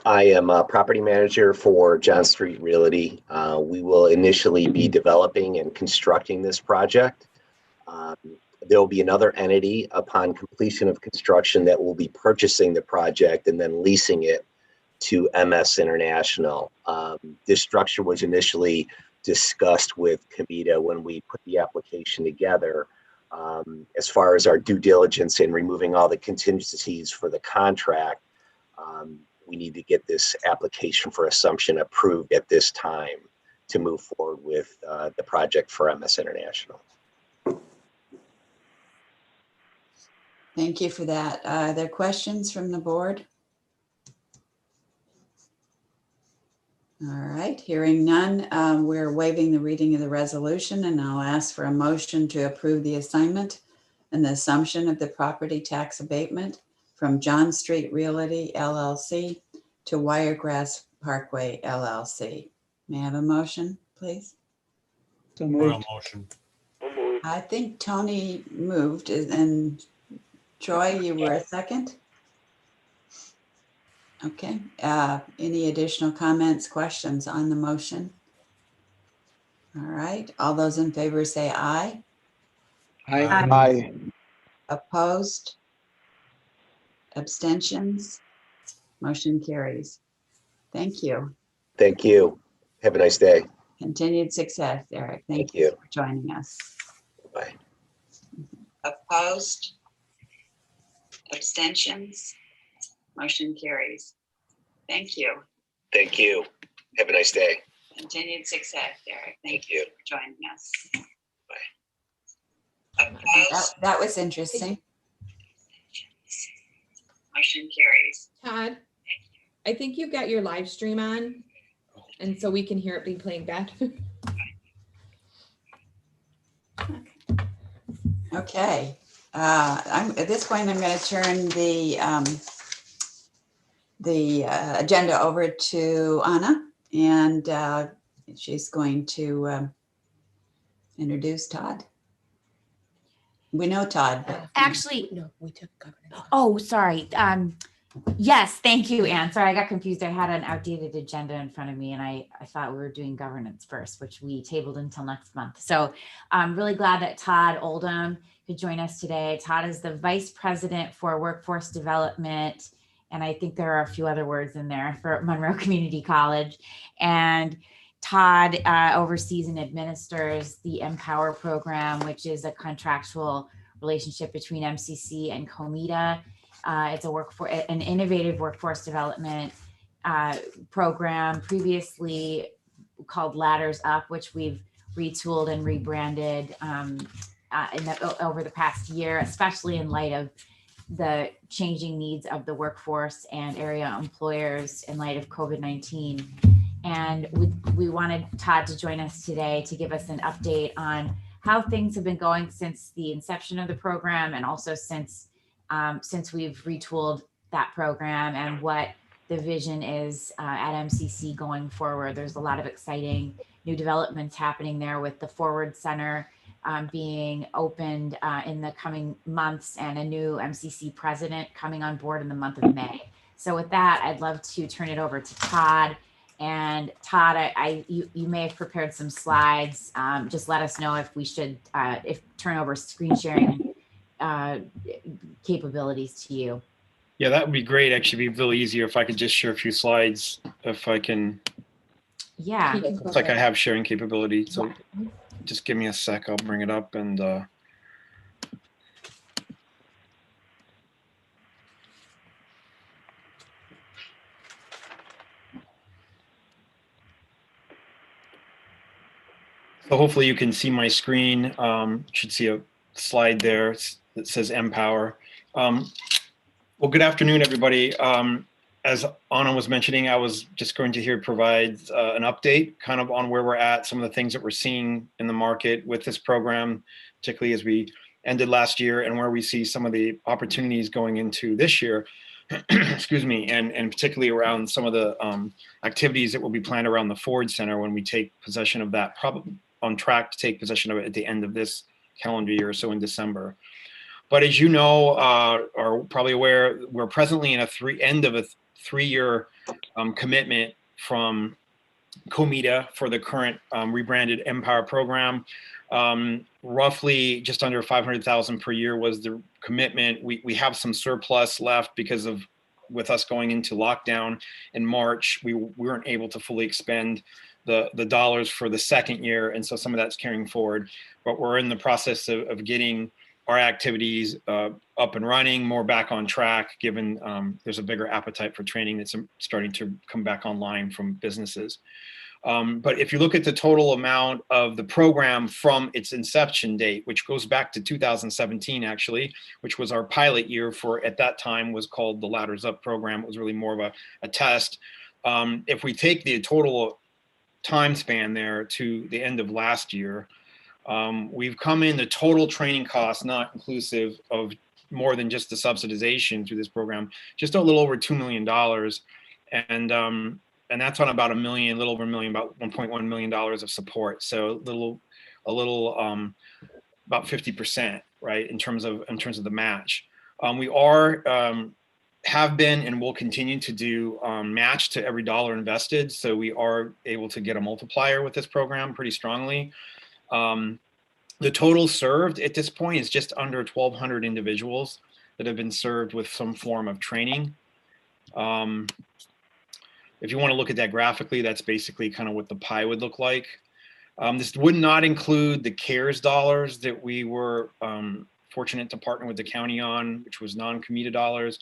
I am a property manager for John Street Realty. We will initially be developing and constructing this project. There will be another entity upon completion of construction that will be purchasing the project and then leasing it to MS International. This structure was initially discussed with COMIDA when we put the application together. As far as our due diligence in removing all the contingencies for the contract, we need to get this application for assumption approved at this time to move forward with the project for MS International. Thank you for that. Are there questions from the board? All right, hearing none, we're waiving the reading of the resolution, and I'll ask for a motion to approve the assignment and the assumption of the property tax abatement from John Street Realty LLC to Wiregrass Parkway LLC. May I have a motion, please? So moved. Motion. I think Tony moved, and Troy, you were a second? Okay, any additional comments, questions on the motion? All right, all those in favor say aye. Aye. Opposed? Abstentions? Motion carries. Thank you. Thank you. Have a nice day. Continued success, Eric. Thank Thank you you. for joining us. Bye. Opposed? Abstentions? Motion carries. Thank you. Thank you. Have a nice day. Continued success, Eric. Thank you. For joining us. Bye. Opposed? That was interesting. Motion carries. Todd, I think you've got your live stream on, and so we can hear it be playing back. Okay. At this point, I'm going to turn the agenda over to Anna, and she's going to introduce Todd. We know Todd, but Actually, No, we took governance. oh, sorry. Yes, thank you, Anne. Sorry, I got confused. I had an outdated agenda in front of me, and I thought we were doing governance first, which we tabled until next month. So I'm really glad that Todd Oldham could join us today. Todd is the Vice President for Workforce Development, and I think there are a few other words in there, for Monroe Community College. And Todd oversees and administers the Empower program, which is a contractual relationship between MCC and COMIDA. It's an innovative workforce development program, previously called Ladders Up, which we've retooled and rebranded over the past year, especially in light of the changing needs of the workforce and area employers in light of COVID-19. And we wanted Todd to join us today to give us an update on how things have been going since the inception of the program, and also since we've retooled that program, and what the vision is at MCC going forward. There's a lot of exciting new developments happening there, with the Forward Center being opened in the coming months, and a new MCC president coming on board in the month of May. So with that, I'd love to turn it over to Todd. And Todd, you may have prepared some slides. Just let us know if we should turn over screen sharing capabilities to you. Yeah, that would be great. Actually, it'd be really easier if I could just share a few slides. If I can. Yeah. Looks like I have sharing capability. So just give me a sec. I'll bring it up and. So hopefully you can see my screen. Should see a slide there that says Empower. Well, good afternoon, everybody. As Anna was mentioning, I was just going to here provide an update kind of on where we're at, some of the things that we're seeing in the market with this program, particularly as we ended last year, and where we see some of the opportunities going into this year. Excuse me, and particularly around some of the activities that will be planned around the Ford Center when we take possession of that, probably on track to take possession of it at the end of this calendar year, so in December. But as you know, are probably aware, we're presently in end of a three-year commitment from COMIDA for the current rebranded Empower program. Roughly just under 500,000 per year was the commitment. We have some surplus left because of, with us going into lockdown in March, we weren't able to fully expend the dollars for the second year. And so some of that's carrying forward, but we're in the process of getting our activities up and running, more back on track, given there's a bigger appetite for training that's starting to come back online from businesses. But if you look at the total amount of the program from its inception date, which goes back to 2017, actually, which was our pilot year for, at that time, was called the Ladders Up program. It was really more of a test. If we take the total time span there to the end of last year, we've come in the total training costs, not inclusive of more than just the subsidization through this program, just a little over $2 million. And that's on about $1 million, a little over $1 million, about $1.1 million of support. So a little about 50%, right, in terms of the match. We have been and will continue to do match to every dollar invested. So we are able to get a multiplier with this program pretty strongly. The total served at this point is just under 1,200 individuals that have been served with some form of training. If you want to look at that graphically, that's basically kind of what the pie would look like. This would not include the CARES dollars that we were fortunate to partner with the county on, which was non-COMIDA dollars.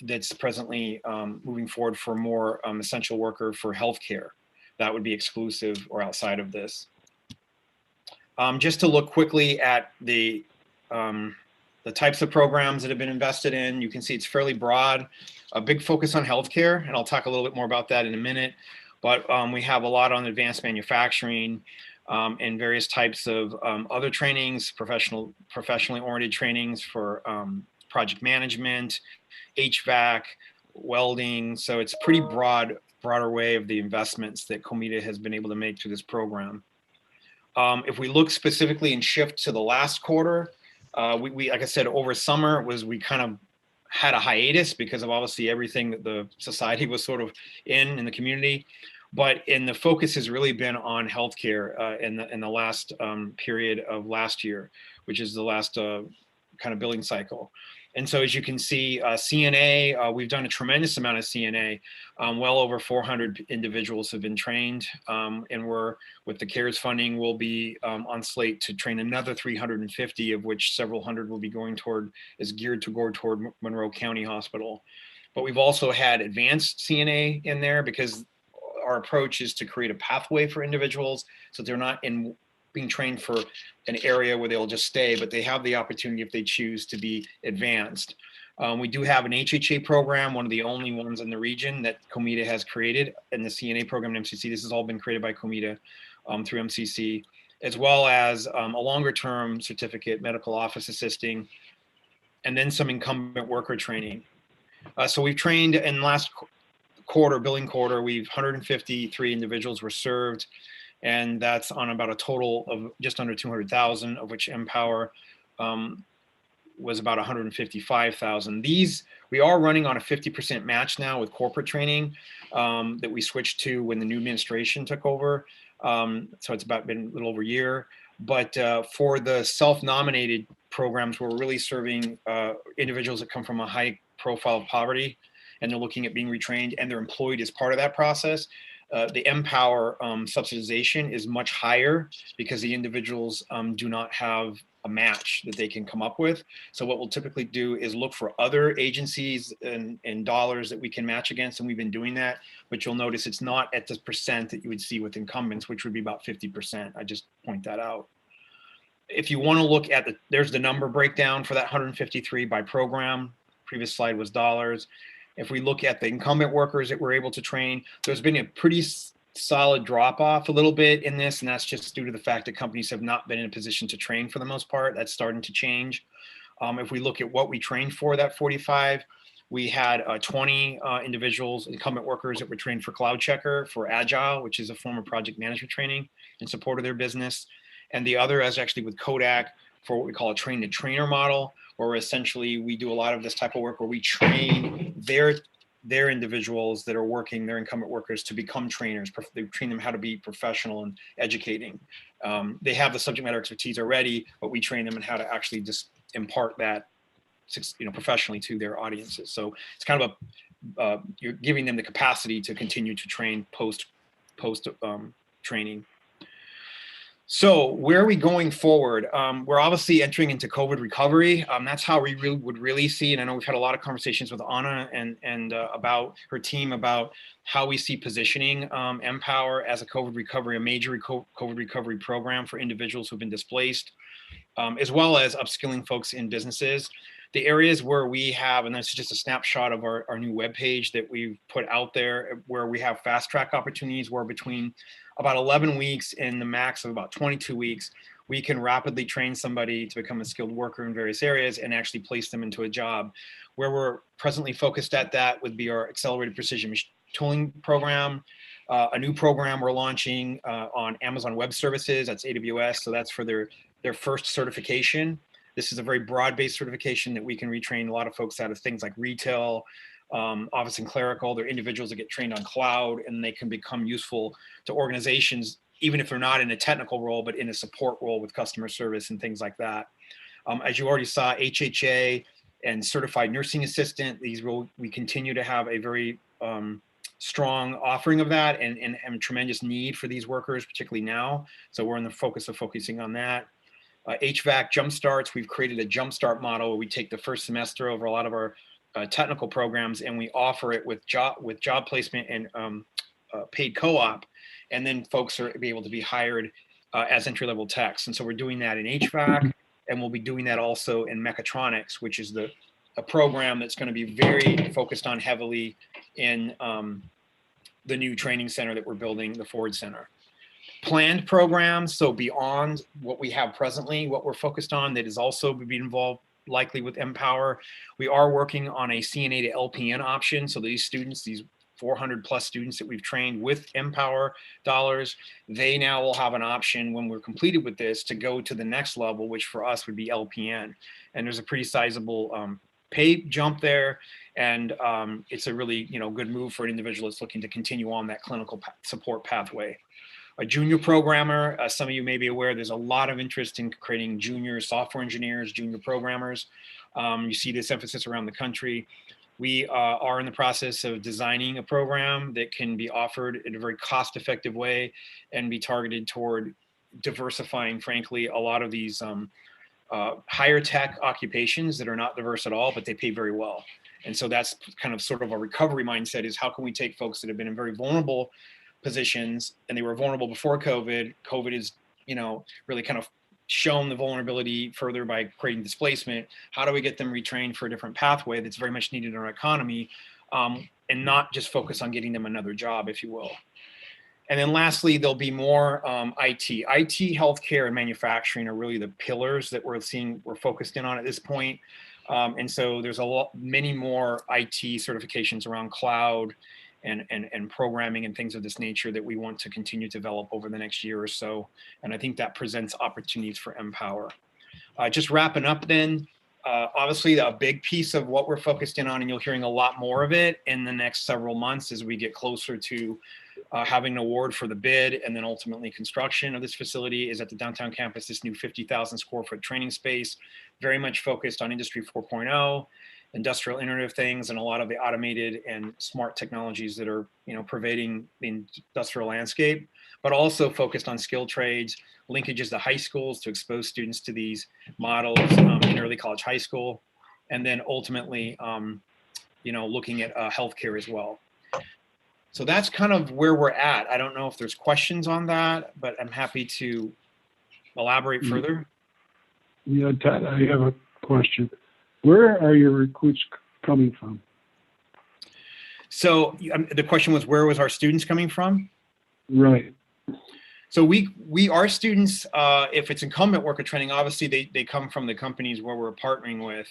That's presently moving forward for more essential worker for healthcare. That would be exclusive or outside of this. Just to look quickly at the types of programs that have been invested in, you can see it's fairly broad. A big focus on healthcare, and I'll talk a little bit more about that in a minute. But we have a lot on advanced manufacturing and various types of other trainings, professionally oriented trainings for project management, HVAC, welding. So it's a pretty broader way of the investments that COMIDA has been able to make through this program. If we look specifically and shift to the last quarter, we like I said, over summer we kind of had a hiatus because of obviously everything that the society was sort of in the community. And the focus has really been on healthcare in the last period of last year, which is the last kind of billing cycle. And so as you can see, CNA, we've done a tremendous amount of CNA. Well over 400 individuals have been trained, and we're, with the CARES funding, we'll be on slate to train another 350, of which several hundred will be geared toward Monroe County Hospital. But we've also had advanced CNA in there because our approach is to create a pathway for individuals so they're not being trained for an area where they'll just stay, but they have the opportunity if they choose to be advanced. We do have an HHA program, one of the only ones in the region that COMIDA has created, and the CNA program in MCC. This has all been created by COMIDA through MCC, as well as a longer term certificate, medical office assisting, and then some incumbent worker training. So we've trained in last quarter, billing quarter, 153 individuals were served. And that's on about a total of just under 200,000, of which Empower was about 155,000. We are running on a 50% match now with corporate training that we switched to when the new administration took over. So it's been a little over a year. But for the self-nominated programs, we're really serving individuals that come from a high profile of poverty, and they're looking at being retrained, and they're employed as part of that process. The Empower subsidization is much higher because the individuals do not have a match that they can come up with. So what we'll typically do is look for other agencies and dollars that we can match against, and we've been doing that. But you'll notice it's not at the percent that you would see with incumbents, which would be about 50%. I just point that out. If you want to look at there's the number breakdown for that 153 by program. Previous slide was dollars. If we look at the incumbent workers that we're able to train, there's been a pretty solid drop off a little bit in this, and that's just due to the fact that companies have not been in a position to train for the most part. That's starting to change. If we look at what we trained for that 45, we had 20 individuals, incumbent workers that were trained for Cloud Checker, for Agile, which is a form of project management training in support of their business. And the other is actually with Kodak for what we call a train the trainer model, where essentially we do a lot of this type of work where we train their individuals that are working, their incumbent workers, to become trainers. They train them how to be professional and educating. They have the subject matter expertise already, but we train them in how to actually just impart that, professionally to their audiences. So it's kind of you're giving them the capacity to continue to train post training. So where are we going forward? We're obviously entering into COVID recovery. That's how we would really see, and I know we've had a lot of conversations with Anna and about her team about how we see positioning Empower as a COVID recovery, a major COVID recovery program for individuals who've been displaced, as well as upskilling folks in businesses. The areas where we have, and that's just a snapshot of our new webpage that we've put out there, where we have fast track opportunities, where between about 11 weeks and the max of about 22 weeks, we can rapidly train somebody to become a skilled worker in various areas and actually place them into a job. Where we're presently focused at that would be our accelerated precision tooling program, a new program we're launching on Amazon Web Services, that's AWS, so that's for their first certification. This is a very broad-based certification that we can retrain a lot of folks out of things like retail, office and clerical. They're individuals that get trained on cloud, and they can become useful to organizations, even if they're not in a technical role, but in a support role with customer service and things like that. As you already saw, HHA and certified nursing assistant, we continue to have a very strong offering of that and a tremendous need for these workers, particularly now. So we're in the focusing on that. HVAC jumpstarts, we've created a jumpstart model where we take the first semester over a lot of our technical programs, and we offer it with job placement and paid co-op, and then folks are able to be hired as entry-level techs. And so we're doing that in HVAC, and we'll be doing that also in mechatronics, which is a program that's going to be very focused on heavily in the new training center that we're building, the Ford Center. Planned programs, so beyond what we have presently, what we're focused on that is also be involved likely with Empower. We are working on a CNA to LPN option. So these students, these 400 plus students that we've trained with Empower dollars, they now will have an option when we're completed with this to go to the next level, which for us would be LPN. And there's a pretty sizable pay jump there. And it's a really good move for an individual that's looking to continue on that clinical support pathway. A junior programmer, some of you may be aware, there's a lot of interest in creating junior software engineers, junior programmers. You see this emphasis around the country. We are in the process of designing a program that can be offered in a very cost-effective way and be targeted toward diversifying, frankly, a lot of these higher tech occupations that are not diverse at all, but they pay very well. And so that's kind of sort of a recovery mindset, is how can we take folks that have been in very vulnerable positions, and they were vulnerable before COVID. COVID is, really kind of shown the vulnerability further by creating displacement. How do we get them retrained for a different pathway that's very much needed in our economy, and not just focus on getting them another job, if you will. And then lastly, there'll be more IT, healthcare, and manufacturing are really the pillars that we're focused in on at this point. And so there's many more IT certifications around cloud and programming and things of this nature that we want to continue to develop over the next year or so. And I think that presents opportunities for Empower. Just wrapping up then, obviously a big piece of what we're focused in on, and you're hearing a lot more of it in the next several months as we get closer to having an award for the bid and then ultimately construction of this facility, is at the downtown campus, this new 50,000 square foot training space, very much focused on Industry 4.0. industrial Internet of Things and a lot of the automated and smart technologies that are, pervading the industrial landscape, but also focused on skilled trades, linkages to high schools to expose students to these models in early college, high school, and then ultimately, looking at healthcare as well. So that's kind of where we're at. I don't know if there's questions on that, but I'm happy to elaborate further. Yeah, Ted, I have a question. Where are your recruits coming from? So the question was, where was our students coming from? Right. So our students, if it's incumbent worker training, obviously they come from the companies where we're partnering with.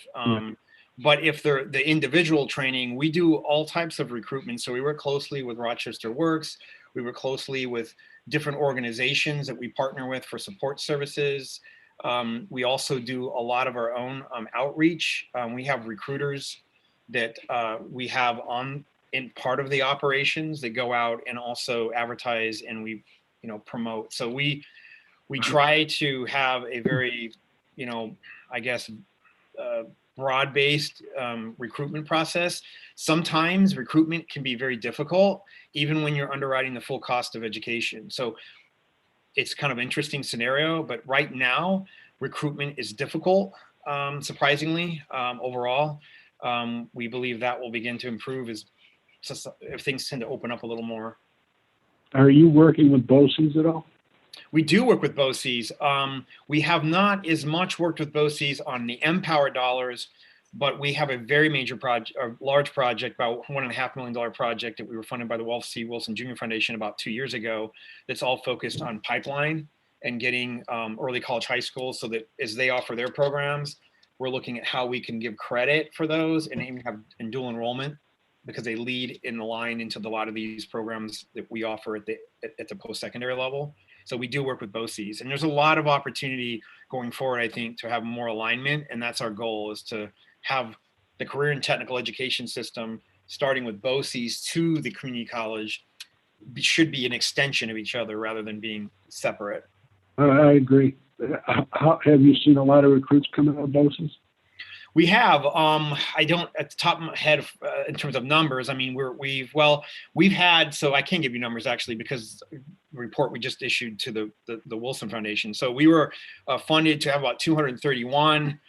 But if they're the individual training, we do all types of recruitment. So we work closely with Rochester Works. We work closely with different organizations that we partner with for support services. We also do a lot of our own outreach. We have recruiters that we have in part of the operations that go out and also advertise and we promote. So we try to have a very broad-based recruitment process. Sometimes recruitment can be very difficult, even when you're underwriting the full cost of education. So it's kind of an interesting scenario, but right now recruitment is difficult, surprisingly, overall. We believe that will begin to improve if things tend to open up a little more. Are you working with BOCES at all? We do work with BOCES. We have not as much worked with BOCES on the Empower dollars, but we have a very major project, a large project, about $1.5 million project that we were funded by the Walter C. Wilson Jr. Foundation about 2 years ago. That's all focused on pipeline and getting early college, high schools, so that as they offer their programs, we're looking at how we can give credit for those and even have in dual enrollment, because they lead in the line into a lot of these programs that we offer at the post-secondary level. So we do work with BOCES, and there's a lot of opportunity going forward, I think, to have more alignment. And that's our goal, is to have the career and technical education system, starting with BOCES to the community college, should be an extension of each other rather than being separate. I agree. Have you seen a lot of recruits coming out of BOCES? We have. I don't at the top of my head in terms of numbers. I mean, we've had. So I can't give you numbers actually, because the report we just issued to the Wilson Foundation. So we were funded to have about 231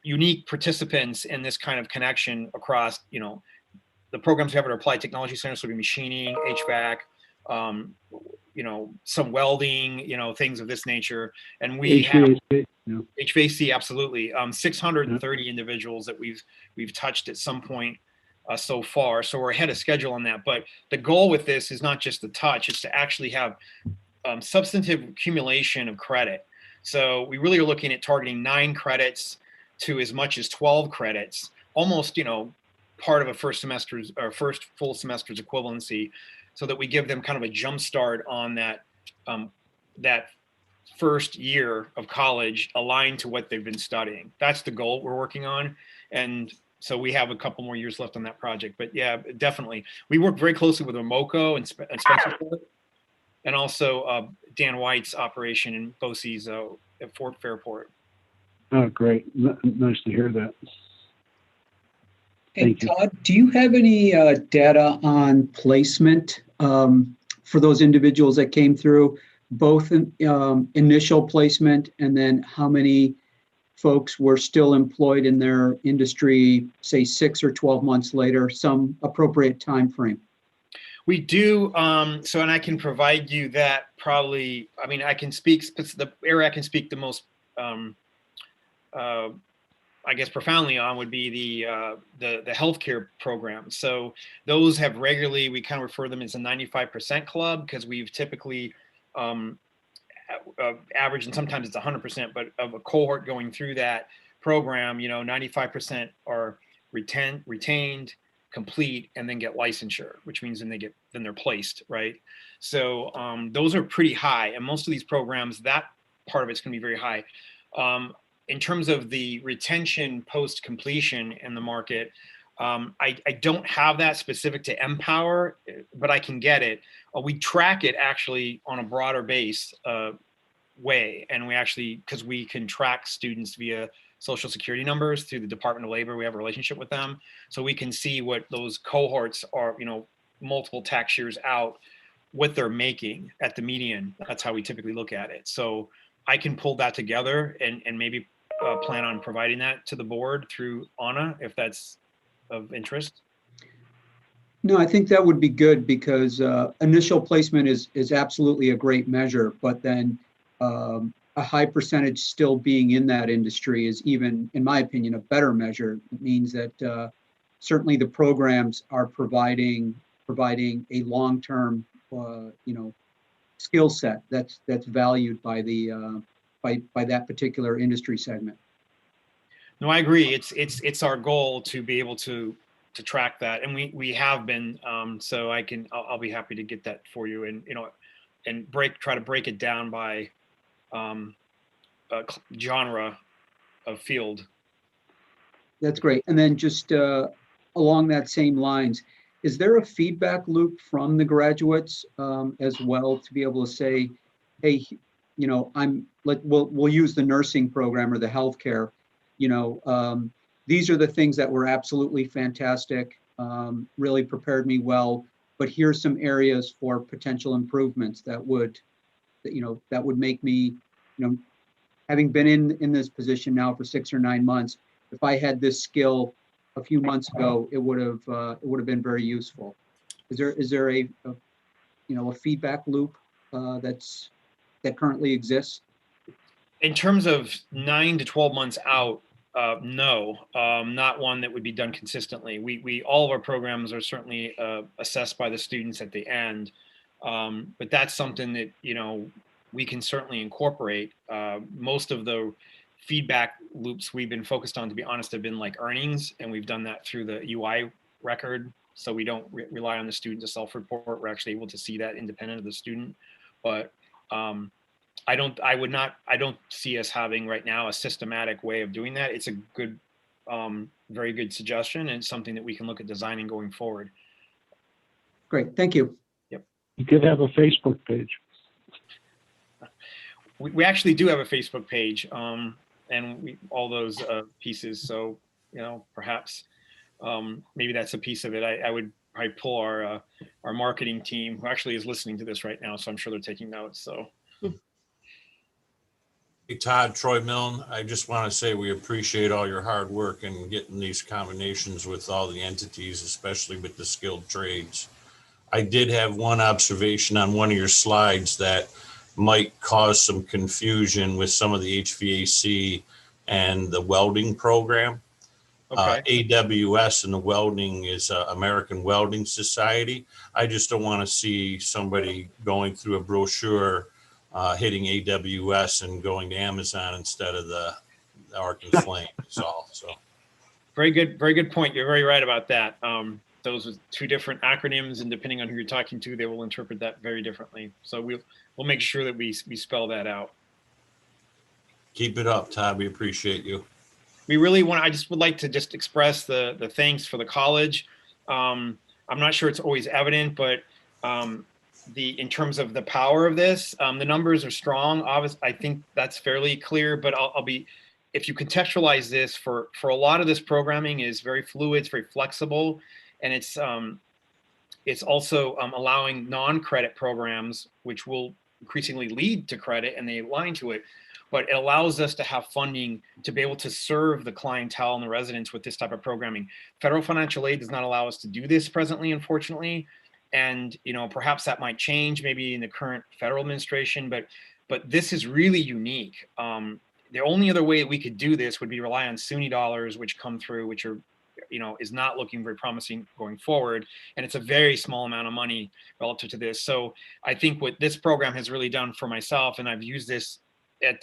unique participants in this kind of connection across, the programs we have at our Applied Technology Center. So it'd be machining, HVAC, some welding, things of this nature. And we have HVAC, absolutely. 630 individuals that we've touched at some point so far. So we're ahead of schedule on that. But the goal with this is not just the touch, it's to actually have substantive accumulation of credit. So we really are looking at targeting 9 credits to as much as 12 credits, almost, part of a first semester's or first full semester's equivalency, so that we give them kind of a jump start on that first year of college aligned to what they've been studying. That's the goal we're working on. And so we have a couple more years left on that project. But yeah, definitely. We work very closely with Omoco and Spencer, and also Dan White's operation in BOCES at Fort Fairport. Oh, great. Nice to hear that. Hey, Todd, do you have any data on placement for those individuals that came through, both initial placement and then how many folks were still employed in their industry, say 6 or 12 months later, some appropriate time frame? We do. And I can provide you that probably. I mean, I can speak the area I can speak the most. I guess profoundly on would be the healthcare program. So those have regularly, we kind of refer them as a 95% club, because we've typically averaged, and sometimes it's 100%, but of a cohort going through that program, 95% are retained, complete, and then get licensure, which means then they're placed, right? So those are pretty high, and most of these programs, that part of it's going to be very high. In terms of the retention post completion in the market, I don't have that specific to Empower, but I can get it. We track it actually on a broader base way, and we actually, because we can track students via social security numbers through the Department of Labor. We have a relationship with them. So we can see what those cohorts are, multiple tax years out, what they're making at the median. That's how we typically look at it. So I can pull that together and maybe plan on providing that to the board through Anna, if that's of interest. No, I think that would be good because initial placement is absolutely a great measure, but then a high percentage still being in that industry is even, in my opinion, a better measure. It means that certainly the programs are providing a long-term, skill set that's valued by the by that particular industry segment. No, I agree. It's our goal to be able to track that, and we have been. So I'll be happy to get that for you, and and try to break it down by genre of field. That's great. And then just along that same lines, is there a feedback loop from the graduates as well to be able to say, hey, we'll use the nursing program or the healthcare, these are the things that were absolutely fantastic, really prepared me well, but here's some areas for potential improvements that would make me, having been in this position now for 6 or 9 months, if I had this skill a few months ago, it would have been very useful. Is there a feedback loop that currently exists? In terms of 9 to 12 months out, no, not one that would be done consistently. All of our programs are certainly assessed by the students at the end, but that's something that we can certainly incorporate. Most of the feedback loops we've been focused on, to be honest, have been like earnings, and we've done that through the UI record. So we don't rely on the student to self-report. We're actually able to see that independent of the student. But I don't see us having right now a systematic way of doing that. It's a good, very good suggestion, and something that we can look at designing going forward. Great, thank you. Yep. You could have a Facebook page. We actually do have a Facebook page, and all those pieces. So, perhaps maybe that's a piece of it. I would probably pull our marketing team, who actually is listening to this right now, so I'm sure they're taking notes. So. Hey, Todd, Troy Milne, I just want to say we appreciate all your hard work in getting these combinations with all the entities, especially with the skilled trades. I did have one observation on one of your slides that might cause some confusion with some of the HVAC and the welding program. Okay. AWS and the welding is American Welding Society. I just don't want to see somebody going through a brochure hitting AWS and going to Amazon instead of the Arc and Flame is all. So very good point. You're very right about that. Those are two different acronyms, and depending on who you're talking to, they will interpret that very differently. So we'll make sure that we spell that out. Keep it up, Todd. We appreciate you. We really I just would like to just express the thanks for the college. I'm not sure it's always evident, but in terms of the power of this, the numbers are strong. Obviously, I think that's fairly clear, but if you contextualize this for a lot of this programming is very fluid, it's very flexible, and it's also allowing non-credit programs, which will increasingly lead to credit, and they align to it, but it allows us to have funding to be able to serve the clientele and the residents with this type of programming. Federal financial aid does not allow us to do this presently, unfortunately. And perhaps that might change maybe in the current federal administration, but this is really unique. The only other way we could do this would be rely on SUNY dollars, which come through, which are, is not looking very promising going forward. And it's a very small amount of money relative to this. So I think what this program has really done for myself, and I've used this at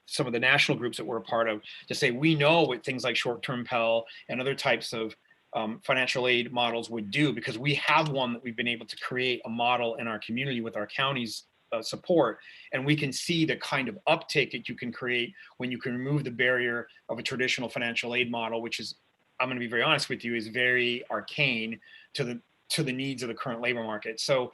some of the national groups that we're a part of, to say we know what things like short-term Pell and other types of financial aid models would do, because we have one that we've been able to create a model in our community with our county's support, and we can see the kind of uptake that you can create when you can remove the barrier of a traditional financial aid model, which is, I'm going to be very honest with you, is very arcane to the needs of the current labor market. So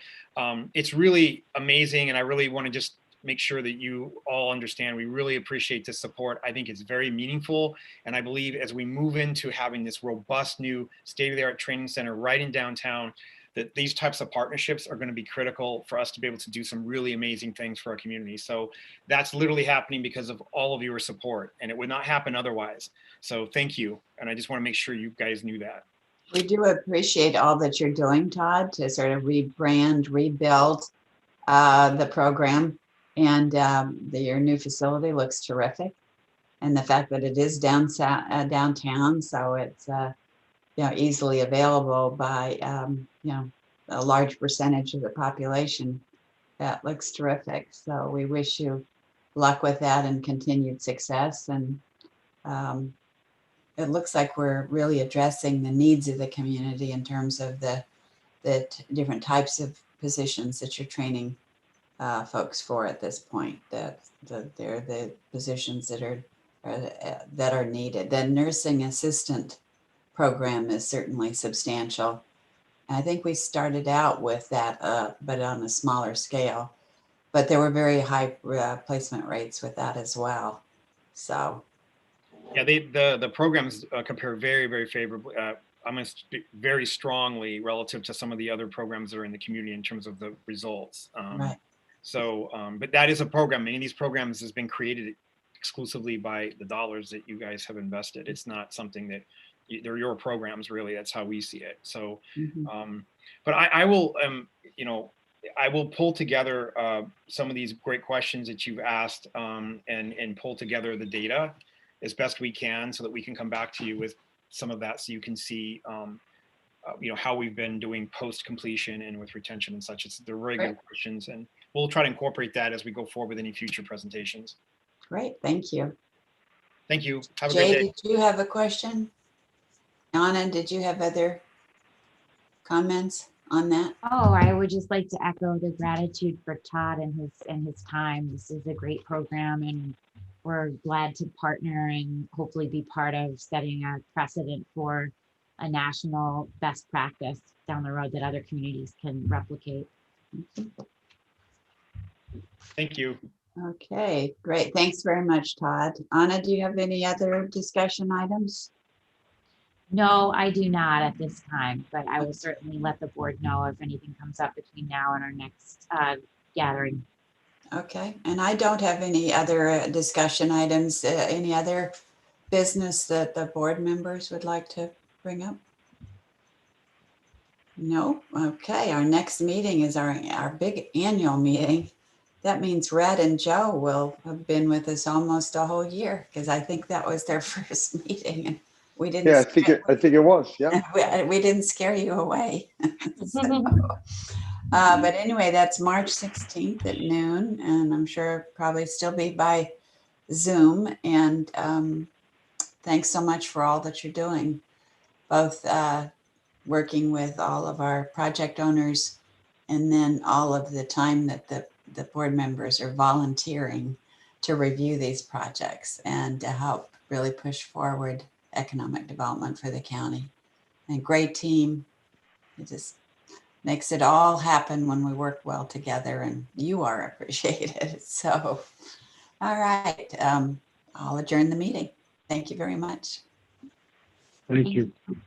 it's really amazing, and I really want to just make sure that you all understand, we really appreciate the support. I think it's very meaningful. And I believe as we move into having this robust new state-of-the-art training center right in downtown, that these types of partnerships are going to be critical for us to be able to do some really amazing things for our community. So that's literally happening because of all of your support, and it would not happen otherwise. So thank you. And I just want to make sure you guys knew that. We do appreciate all that you're doing, Todd, to sort of rebrand, rebuild the program. And your new facility looks terrific. And the fact that it is downtown, so it's easily available by a large percentage of the population, that looks terrific. So we wish you luck with that and continued success. And it looks like we're really addressing the needs of the community in terms of the different types of positions that you're training folks for at this point. That they're the positions that are needed. The nursing assistant program is certainly substantial. I think we started out with that, but on a smaller scale. But there were very high placement rates with that as well. So. Yeah, the programs compare very, very favorably. I'm going to speak very strongly relative to some of the other programs that are in the community in terms of the results. Right. So, but that is a program. Many of these programs has been created exclusively by the dollars that you guys have invested. It's not something that they're your programs, really. That's how we see it. So, but I will, I will pull together some of these great questions that you've asked and pull together the data as best we can so that we can come back to you with some of that so you can see how we've been doing post completion and with retention and such. It's the very good questions, and we'll try to incorporate that as we go forward with any future presentations. Great, thank you. Thank you. Have a Jay, great day. did you have a question? Anna, did you have other comments on that? Oh, I would just like to echo the gratitude for Todd and his time. This is a great program, and we're glad to partner and hopefully be part of setting a precedent for a national best practice down the road that other communities can replicate. Thank you. Okay, great. Thanks very much, Todd. Anna, do you have any other discussion items? No, I do not at this time, but I will certainly let the board know if anything comes up between now and our next gathering. Okay, and I don't have any other discussion items. Any other business that the board members would like to bring up? No? Okay, our next meeting is our big annual meeting. That means Red and Joe will have been with us almost a whole year, because I think that was their first meeting. And we didn't. Yeah, I think it was. Yeah. We didn't scare you away. But anyway, that's March 16th at noon, and I'm sure probably still be by Zoom. And thanks so much for all that you're doing, both working with all of our project owners, and then all of the time that the board members are volunteering to review these projects and to help really push forward economic development for the county. And great team. It just makes it all happen when we work well together, and you are appreciated. So, all right, I'll adjourn the meeting. Thank you very much. Thank you.